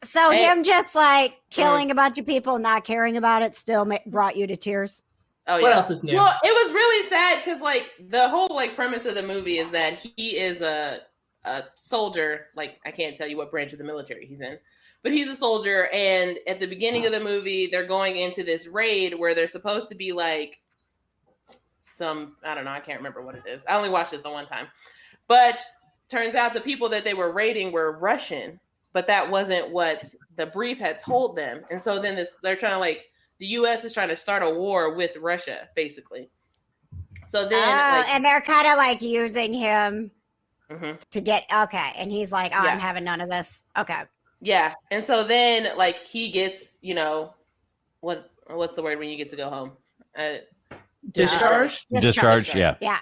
So Hey. him just like killing a bunch of people, not caring about it, still brought you to tears. Oh What else is new? Well, it was really sad because like the whole like premise of the movie is that he is a soldier. Like I can't tell you what branch of the military he's in, but he's a soldier. And at the beginning of the movie, they're going into this raid where they're supposed to be like I don't know, I can't remember what it is. I only watched it the one time, but turns out the people that they were raiding were Russian, but that wasn't what the brief had told them. And so then they're trying to like. The U.S. is trying to start a war with Russia, basically. So then, and they're kind of like using him Mhm. to get okay, and he's like, "Oh, Yeah. I'm having none of this." Okay, yeah, and so then, like, he gets, what's the word when you get to go home? Discharged? Discharge, yeah. yeah.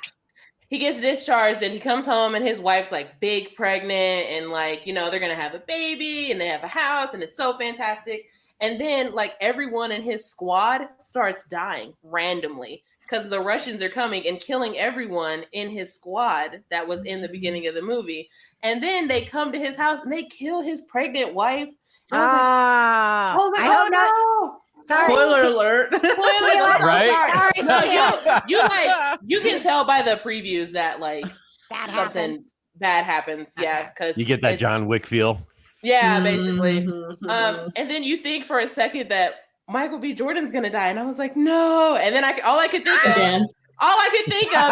He gets discharged, and he comes home, and his wife's like big pregnant, and like, they're gonna have a baby, and they have a house, and it's so fantastic. And then, like, everyone in his squad starts dying randomly because the Russians are coming and killing everyone in his squad that was in the beginning of the movie. And then they come to his house and they kill his pregnant wife. And I was like, I hope not. no. Sorry. Spoiler alert. Spoiler alert. Right? Sorry, No, you can tell by the previews that like that something happens. bad happens. Yeah, because You get that John Wick feel. Yeah, basically. Mhm. And then you think for a second that Michael B. Jordan's gonna die, and I was like, no. And then all I could think of Again. in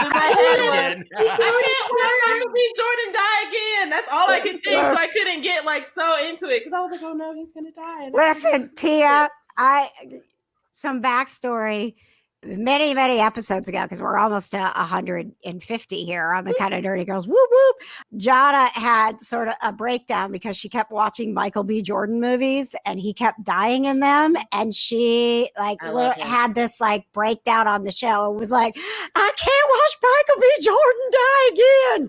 my head was, I can't watch Michael B. Jordan die again. That's all I could think. So I couldn't get like so into it because I was like, oh no, he's gonna die. Listen, Tia, some backstory. Many episodes ago, because we're almost to 150 here on the Kind of Nerdy Girls. Whoop whoop. Johna had sort of a breakdown because she kept watching Michael B. Jordan movies and he kept dying in them, and she like I love him. had this like breakdown on the show. It was like, I can't watch Michael B. Jordan die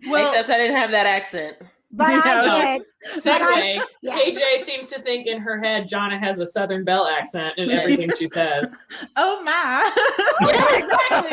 again. Well, Except I didn't have that accent. But I did. Segue. Yes. KJ seems to think in her head Johna has a Southern Belle accent in everything she says. Oh my. Yeah, exactly.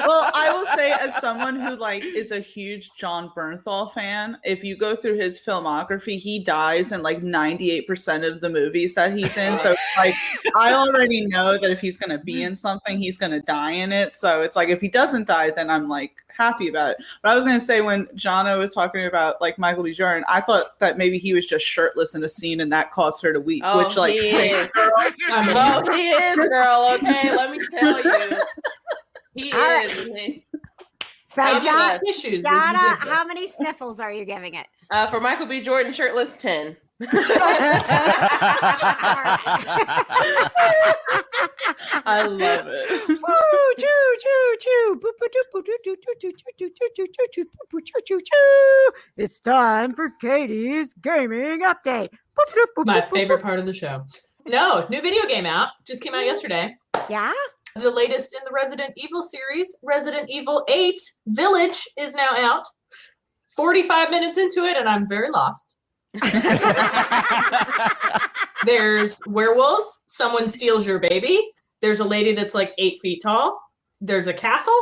Well, I will say, as someone who like is a huge John Bernthal fan, if you go through his filmography, he dies in like 98% of the movies that he's in. So like I already know that if he's gonna be in something, he's gonna die in it. So it's like if he doesn't die, then I'm like happy about it. But I was gonna say, when Johna was talking about like Michael B. Jordan, I thought that maybe he was just shirtless in a scene and that caused her to weep. Oh, which like he is. Oh, he is, girl. Okay, let me tell you. He All right. is. So, Fabulous. Issues. Jonna, how many sniffles are you giving it? For Michael B. Jordan, shirtless 10. I love it. Woo, choo, choo, choo. Boop, boop, doop, boop, doop, doop, doop, doop, doop, doop, doop, doop, doop, boop, boop, choo, choo, choo. It's time for Katie's gaming update. Boop, boop, boop, My boop, boop, favorite part of the show. No, new video game out. Just came out yesterday. boop. Yeah? The latest in the Resident Evil series, Resident Evil 8 Village, is now out. 45 minutes into it, and I'm very lost. There's werewolves. Someone steals your baby. There's a lady that's like 8 feet tall. There's a castle.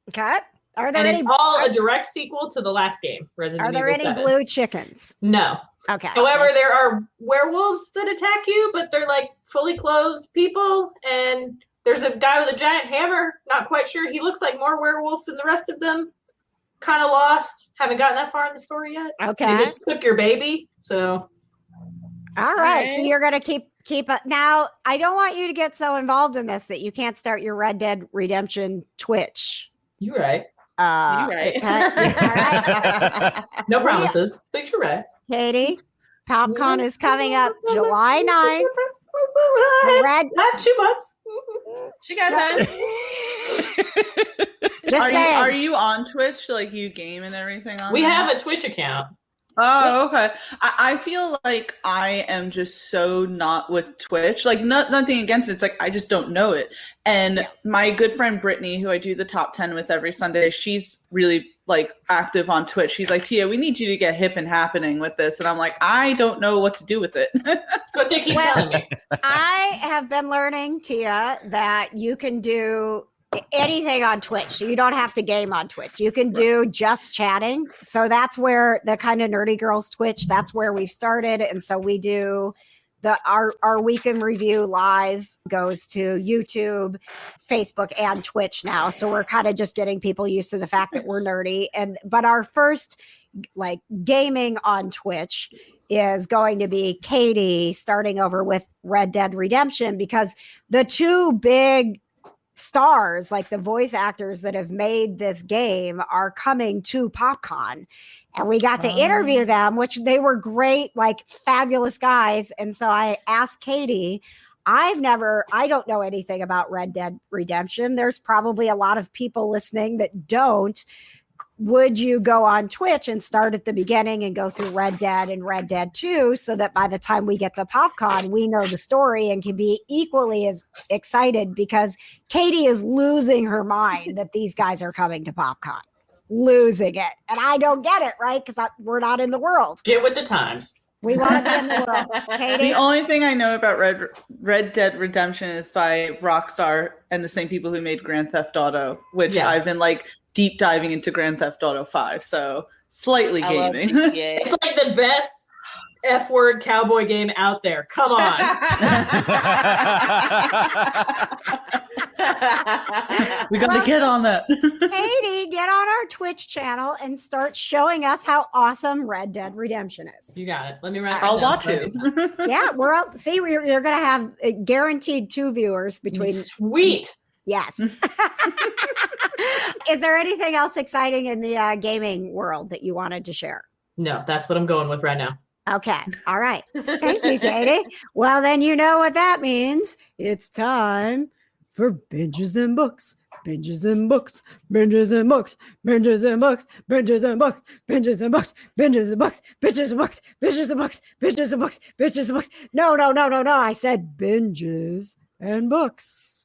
Okay. Are there And any it's all a direct sequel to the last game, Resident Are there Evil any 7. blue chickens? No. Okay. However, there are werewolves that attack you, but they're like fully clothed people. And there's a guy with a giant hammer. Not quite sure. He looks like more werewolf than the rest of them. Kind of lost. Haven't gotten that far in the story yet. Okay. They just took your baby. So All right. So right. you're gonna keep now. I don't want you to get so involved in this that you can't start your Red Dead Redemption Twitch. you're right. You're right. Okay. All right. No promises, but you're right. Katie, PopCon is coming up July 9th. Red, I have 2 months. She got time. just saying. Are you on Twitch? Like you game and everything on We there? have a Twitch account. Oh, okay. I feel like I am just so not with Twitch. Like nothing against it. It's like I just don't know it. And my good friend Brittany, who I do the top 10 with every Sunday, she's really like active on Twitch. She's like, Tia, we need you to get hip and happening with this. And I'm like, I don't know what to do with it. But they keep telling me. I have been learning, Tia, that you can do anything on Twitch. So you don't have to game on Twitch. You can do just chatting. So that's where the kind of nerdy girls Twitch, that's where we've started. And so we do our week in review live goes to YouTube, Facebook, and Twitch now. So we're kind of just getting people used to the fact that we're nerdy. But our first like gaming on Twitch is going to be Katie starting over with Red Dead Redemption, because the two big stars, like the voice actors that have made this game, are coming to PopCon. And we got to interview them, which they were great, like fabulous guys. And so I asked Katie, I don't know anything about Red Dead Redemption. There's probably a lot of people listening that don't. Would you go on Twitch and start at the beginning and go through Red Dead and Red Dead 2 so that by the time we get to PopCon, we know the story and can be equally as excited, because Katie is losing her mind that these guys are coming to PopCon. Losing it. And I don't get it, right? Because we're not in the world. Get with the times. We want to be in the world. Katie? The only thing I know about Red Dead Redemption is by Rockstar and the same people who made Grand Theft Auto, which Yes. I've been like deep diving into Grand Theft Auto 5. So slightly I love gaming. GTA. It's like the best F-word cowboy game out there. Come on. We got to get on that. Katie, get on our Twitch channel and start showing us how awesome Red Dead Redemption is. You got it. Let me write. I'll watch it. Yeah, you're going to have guaranteed 2 viewers between. Sweet. Yes. Is there anything else exciting in the gaming world that you wanted to share? No, that's what I'm going with right now. Okay. All right. Thank you, Katie. Well, then you know what that means. It's time for binges and books. Binges and books, binges and books, binges and books, binges and books, binges and books, binges and books, binges and books, binges and books, binges and books, binges and books. No. I said binges and books.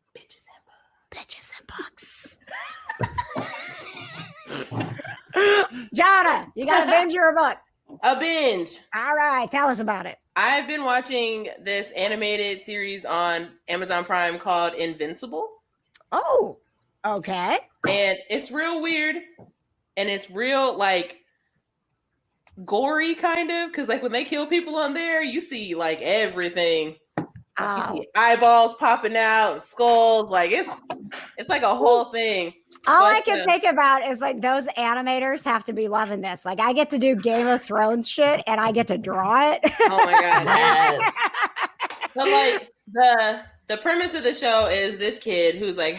Bitches and books. Johna, you got a binge or a book? A binge. All right, tell us about it. I've been watching this animated series on Amazon Prime called Invincible. Oh, okay. And it's real weird. And it's real, like, gory, kind of. Because, like, when they kill people on there, you see, like, everything. You see eyeballs popping out, and skulls. Like, it's like a whole thing. All I can think about is like those animators have to be loving this. Like I get to do Game of Thrones shit and I get to draw it. Oh my god! Yes. But like the premise of the show is this kid who's like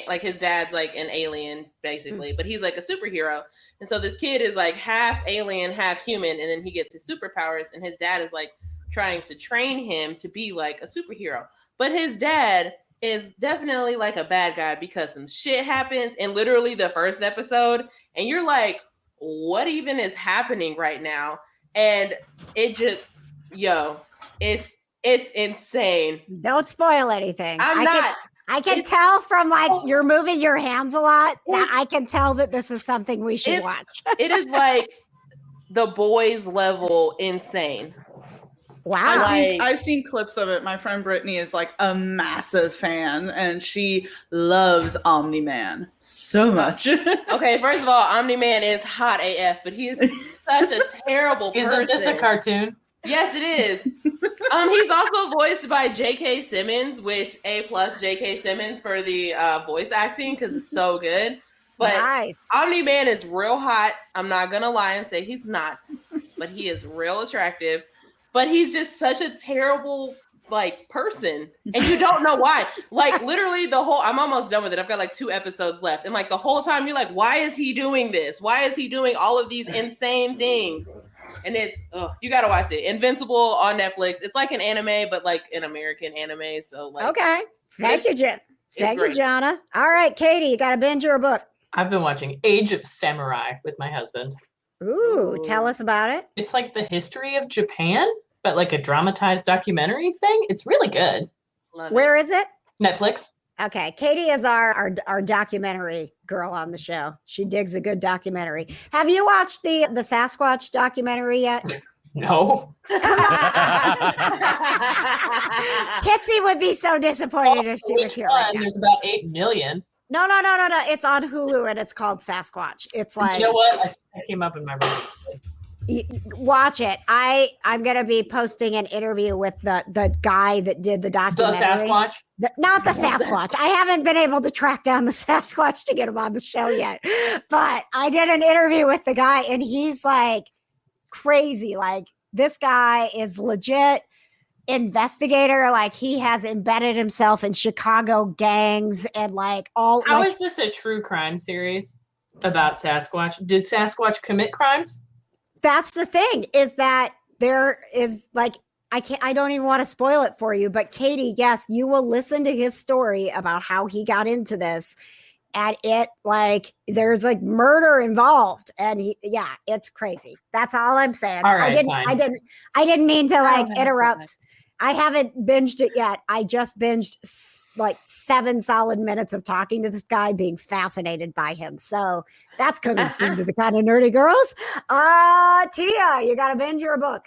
like his dad's like an alien basically, but he's like a superhero, and so this kid is like half alien, half human, and then he gets his superpowers, and his dad is like trying to train him to be like a superhero, but his dad is definitely like a bad guy because some shit happens in literally the first episode, and you're like, what even is happening right now? And it just, it's insane. Don't spoil anything. I can It's- tell from like you're moving your hands a lot that I can tell that this is something we should watch. It is like the boys level insane. Wow. I've seen clips of it. My friend Brittany is like a massive fan, and she loves Omni-Man so much. Okay, first of all, Omni-Man is hot AF, but he is such a terrible person. Isn't this a cartoon? Yes, it is. He's also voiced by J.K. Simmons, which A+ J.K. Simmons for the voice acting because it's so good. But nice. Omni-Man is real hot. I'm not gonna lie and say he's not, but he is real attractive. But he's just such a terrible like person, and you don't know why. Like literally I'm almost done with it. I've got like 2 episodes left, and like the whole time you're like, why is he doing this? Why is he doing all of these insane things? And it's you gotta watch it. Invincible on Netflix. It's like an anime, but like an American anime. So like, okay. Thank you, Jen. Thank you, great. Johna. All right, Katie, you got a binge or a book? I've been watching Age of Samurai with my husband. Ooh, tell us about it. It's like the history of Japan, but like a dramatized documentary thing. It's really good. love it. Where is it? Netflix. Okay, Katie is our documentary girl on the show. She digs a good documentary. Have you watched the Sasquatch documentary yet? No. Kitsy would be so disappointed if she was here right now. There's about 8 million. No. It's on Hulu and it's called Sasquatch. It's like, You know what? I came up in my brain. watch it. I'm gonna be posting an interview with the guy that did the The documentary. Sasquatch. Not the Sasquatch. I haven't been able to track down the Sasquatch to get him on the show yet. But I did an interview with the guy, and he's like crazy. Like this guy is legit investigator. Like he has embedded himself in Chicago gangs and like all. How like, is this a true crime series about Sasquatch? Did Sasquatch commit crimes? That's the thing, is that there is like, I don't even want to spoil it for you, but Katie, yes, you will listen to his story about how he got into this, and it like there's like murder involved, and it's crazy. That's all I'm saying. All right, I didn't mean to like have interrupt. time. I haven't binged it yet. I just binged like 7 solid minutes of talking to this guy, being fascinated by him. So that's coming soon to the Kind of Nerdy Girls. Tia, you got a binge or a book?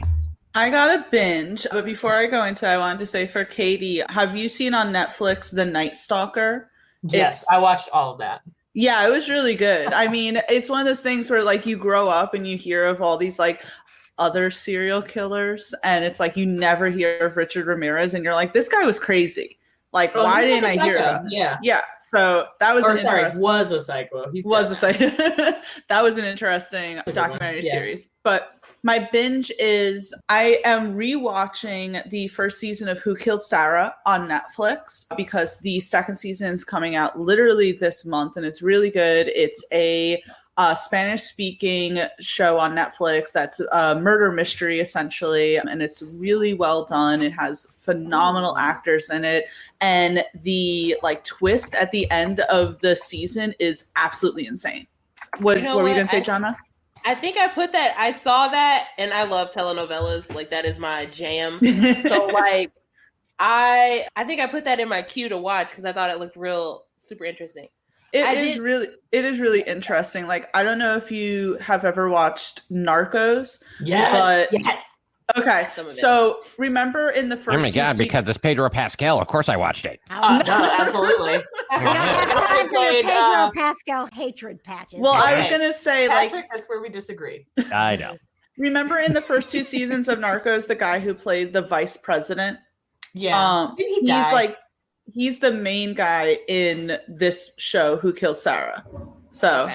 I got a binge, but before I go into it, I wanted to say for Katie, have you seen on Netflix The Night Stalker? Yes, I watched all of that. Yeah, it was really good. I mean, it's one of those things where like you grow up and you hear of all these like other serial killers, and it's like you never hear of Richard Ramirez, and you're like, this guy was crazy. Like, why he's didn't like a I hear psycho. of him? Yeah. Yeah, so that was Was a psycho. He's was a dead. that was an interesting good one. documentary Yeah. series. But my binge is I am rewatching the first season of Who Killed Sarah on Netflix because the second season is coming out literally this month, and it's really good. It's a Spanish-speaking show on Netflix that's a murder mystery, essentially, and it's really well done. It has phenomenal actors in it, and the like twist at the end of the season is absolutely insane. What were you gonna say, Johna? I think I put that. I saw that, and I love telenovelas. Like that is my jam. So like, I think I put that in my queue to watch because I thought it looked real super interesting. It is really interesting. Like, I don't know if you have ever watched Narcos. Yes. Okay, so remember in the first Oh my God, because it's Pedro Pascal. Of course I watched it. No, absolutely. I don't have time for your Pedro Pascal hatred patches. Well, I was going to say, Patrick, that's where we disagree. I know. Remember in the first 2 seasons of Narcos, the guy who played the vice president? Yeah. He's the main guy in this show who kills Sarah. So,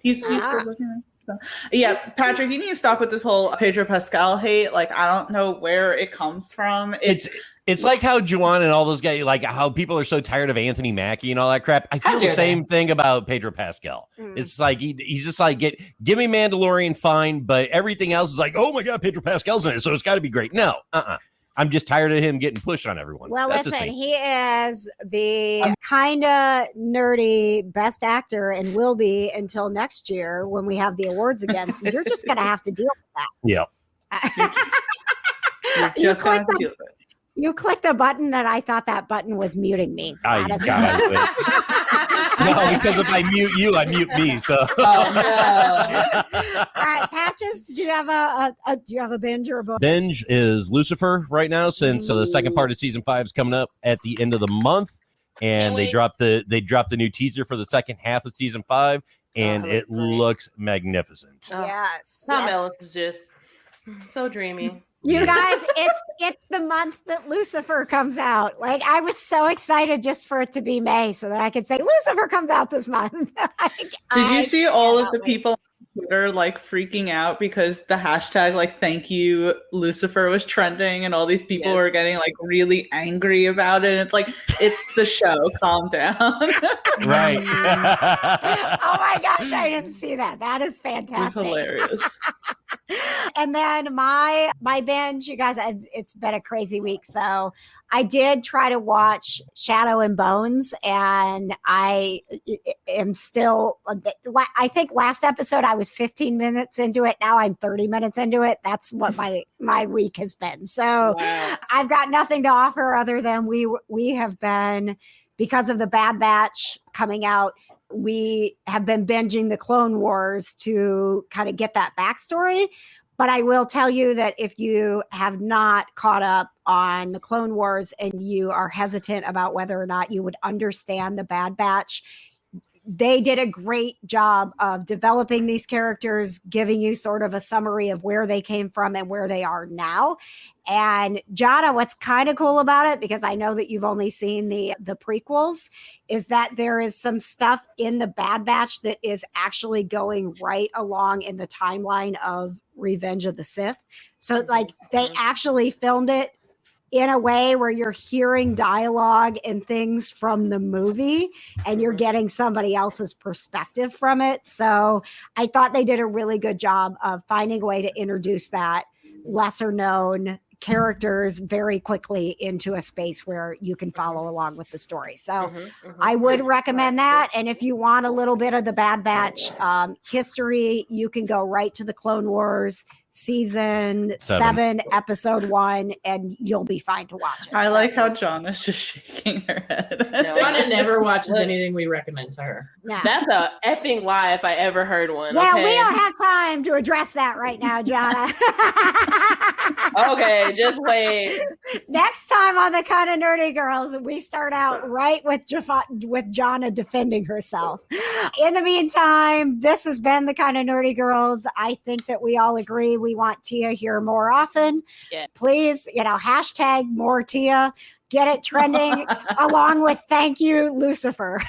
he's good looking. So, yeah, Patrick, you need to stop with this whole Pedro Pascal hate. Like, I don't know where it comes from. It's like how Johna and all those guys, like how people are so tired of Anthony Mackie and all that crap. I feel the same thing about Pedro Pascal. It's like he's just like, give me Mandalorian, fine, but everything else is like, oh my God, Pedro Pascal's in it, so it's got to be great. No, I'm just tired of him getting pushed on everyone. Well, listen, he is the kind of nerdy best actor and will be until next year when we have the awards again. So you're just going to have to deal with that. Yeah. You're just going to have to deal with it. You clicked a button and I thought that button was muting me. No, because if I mute you, I mute me. So. Oh, no. All right, Patches, do you have a binge or a book? Binge is Lucifer right now, since the second part of season 5 is coming up at the end of the month, and they dropped the new teaser for the second half of season 5, and it looks magnificent. Yes. Tom Ellis is just so dreamy. You guys, it's the month that Lucifer comes out. Like, I was so excited just for it to be May so that I could say Lucifer comes out this month. Did you see all of the people on Twitter like freaking out because the hashtag like thank you Lucifer was trending and all these people were getting like really angry about it? And it's like, it's the show. Calm down. Right. Oh my gosh, I didn't see that. That is fantastic. It's hilarious. And then my binge, you guys, it's been a crazy week. So I did try to watch Shadow and Bones, and I am still, I think last episode I was 15 minutes into it. Now I'm 30 minutes into it. That's what my week has been. So I've got nothing to offer other than we have been, because of the Bad Batch coming out, we have been binging the Clone Wars to kind of get that backstory. But I will tell you that if you have not caught up on the Clone Wars and you are hesitant about whether or not you would understand the Bad Batch, they did a great job of developing these characters, giving you sort of a summary of where they came from and where they are now. And Johna, what's kind of cool about it, because I know that you've only seen the prequels, is that there is some stuff in the Bad Batch that is actually going right along in the timeline of Revenge of the Sith. So like they actually filmed it in a way where you're hearing dialogue and things from the movie and you're getting somebody else's perspective from it. So I thought they did a really good job of finding a way to introduce that lesser known characters very quickly into a space where you can follow along with the story. So I would recommend that. And if you want a little bit of the Bad Batch history, you can go right to the Clone Wars season 7, episode 1, and you'll be fine to watch it. I like how Johna's just shaking her head. Johna never watches anything we recommend to her. Nah. That's a effing lie if I ever heard one. Well, okay? we don't have time to address that right now, Johna. Okay, just wait. Next time on the Kind of Nerdy Girls, we start out right with Johna defending herself. In the meantime, this has been the Kind of Nerdy Girls. I think that we all agree we want Tia here more often. Yeah. Please, hashtag more Tia. Get it trending along with thank you, Lucifer.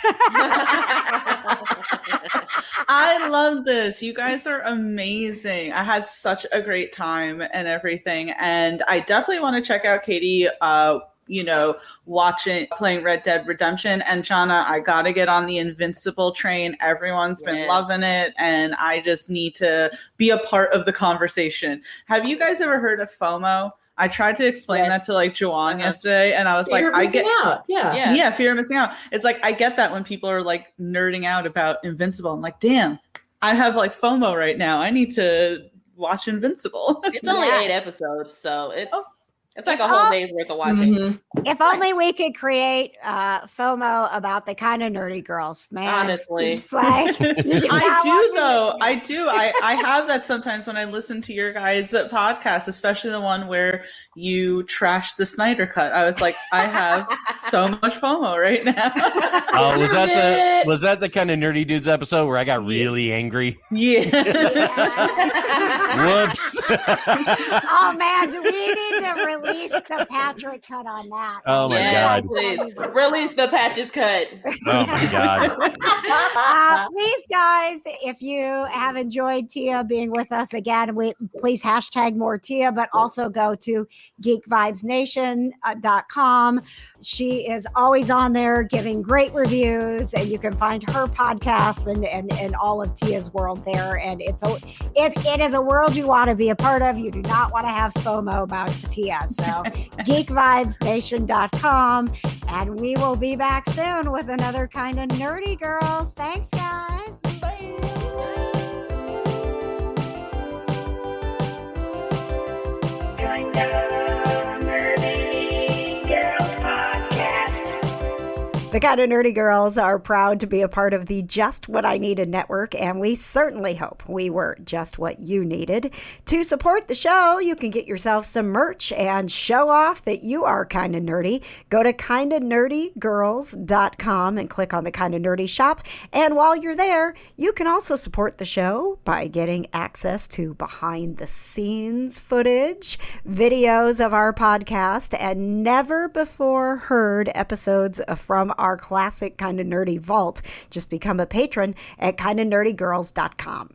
I love this. You guys are amazing. I had such a great time and everything. And I definitely want to check out Katie, playing Red Dead Redemption. And Johna, I got to get on the Invincible train. Everyone's been loving it. And I just need to be a part of the conversation. Have you guys ever heard of FOMO? I tried to explain that to Joanne yesterday, and I was fear like, of missing out. Yeah, fear of missing out. It's like, I get that when people are like nerding out about Invincible. I'm like, damn, I have like FOMO right now. I need to watch Invincible. It's only 8 episodes, so it's It's like a whole day's worth of watching. Mm-hmm. If only we could create FOMO about the kind of nerdy girls, man. Honestly. It's like, I do. I have that sometimes when I listen to your guys' podcast, especially the one where you trash the Snyder Cut. I was like, I have so much FOMO right now. Oh, was that the kind of nerdy dudes episode where I got really angry? Yeah. Whoops. Oh man, do we need to release the Patrick cut on that? Oh my Yes, God. please. Release the Patches cut. Oh my God. Please, guys, if you have enjoyed Tia being with us again, please hashtag more Tia, but also go to geekvibesnation.com. She is always on there giving great reviews, and you can find her podcasts and all of Tia's world there. And it is a world you want to be a part of. You do not want to have FOMO about Tia. So geekvibesnation.com, and we will be back soon with another kind of nerdy girls. Thanks, guys. Join the Nerdy Girls Podcast. The Kind of Nerdy Girls are proud to be a part of the Just What I Needed network, and we certainly hope we were just what you needed. To support the show, you can get yourself some merch and show off that you are kind of nerdy. Go to kindofnerdygirls.com and click on the Kind of Nerdy shop. And while you're there, you can also support the show by getting access to behind the scenes footage, videos of our podcast, and never before heard episodes from our classic Kind of Nerdy vault. Just become a patron at kindofnerdygirls.com.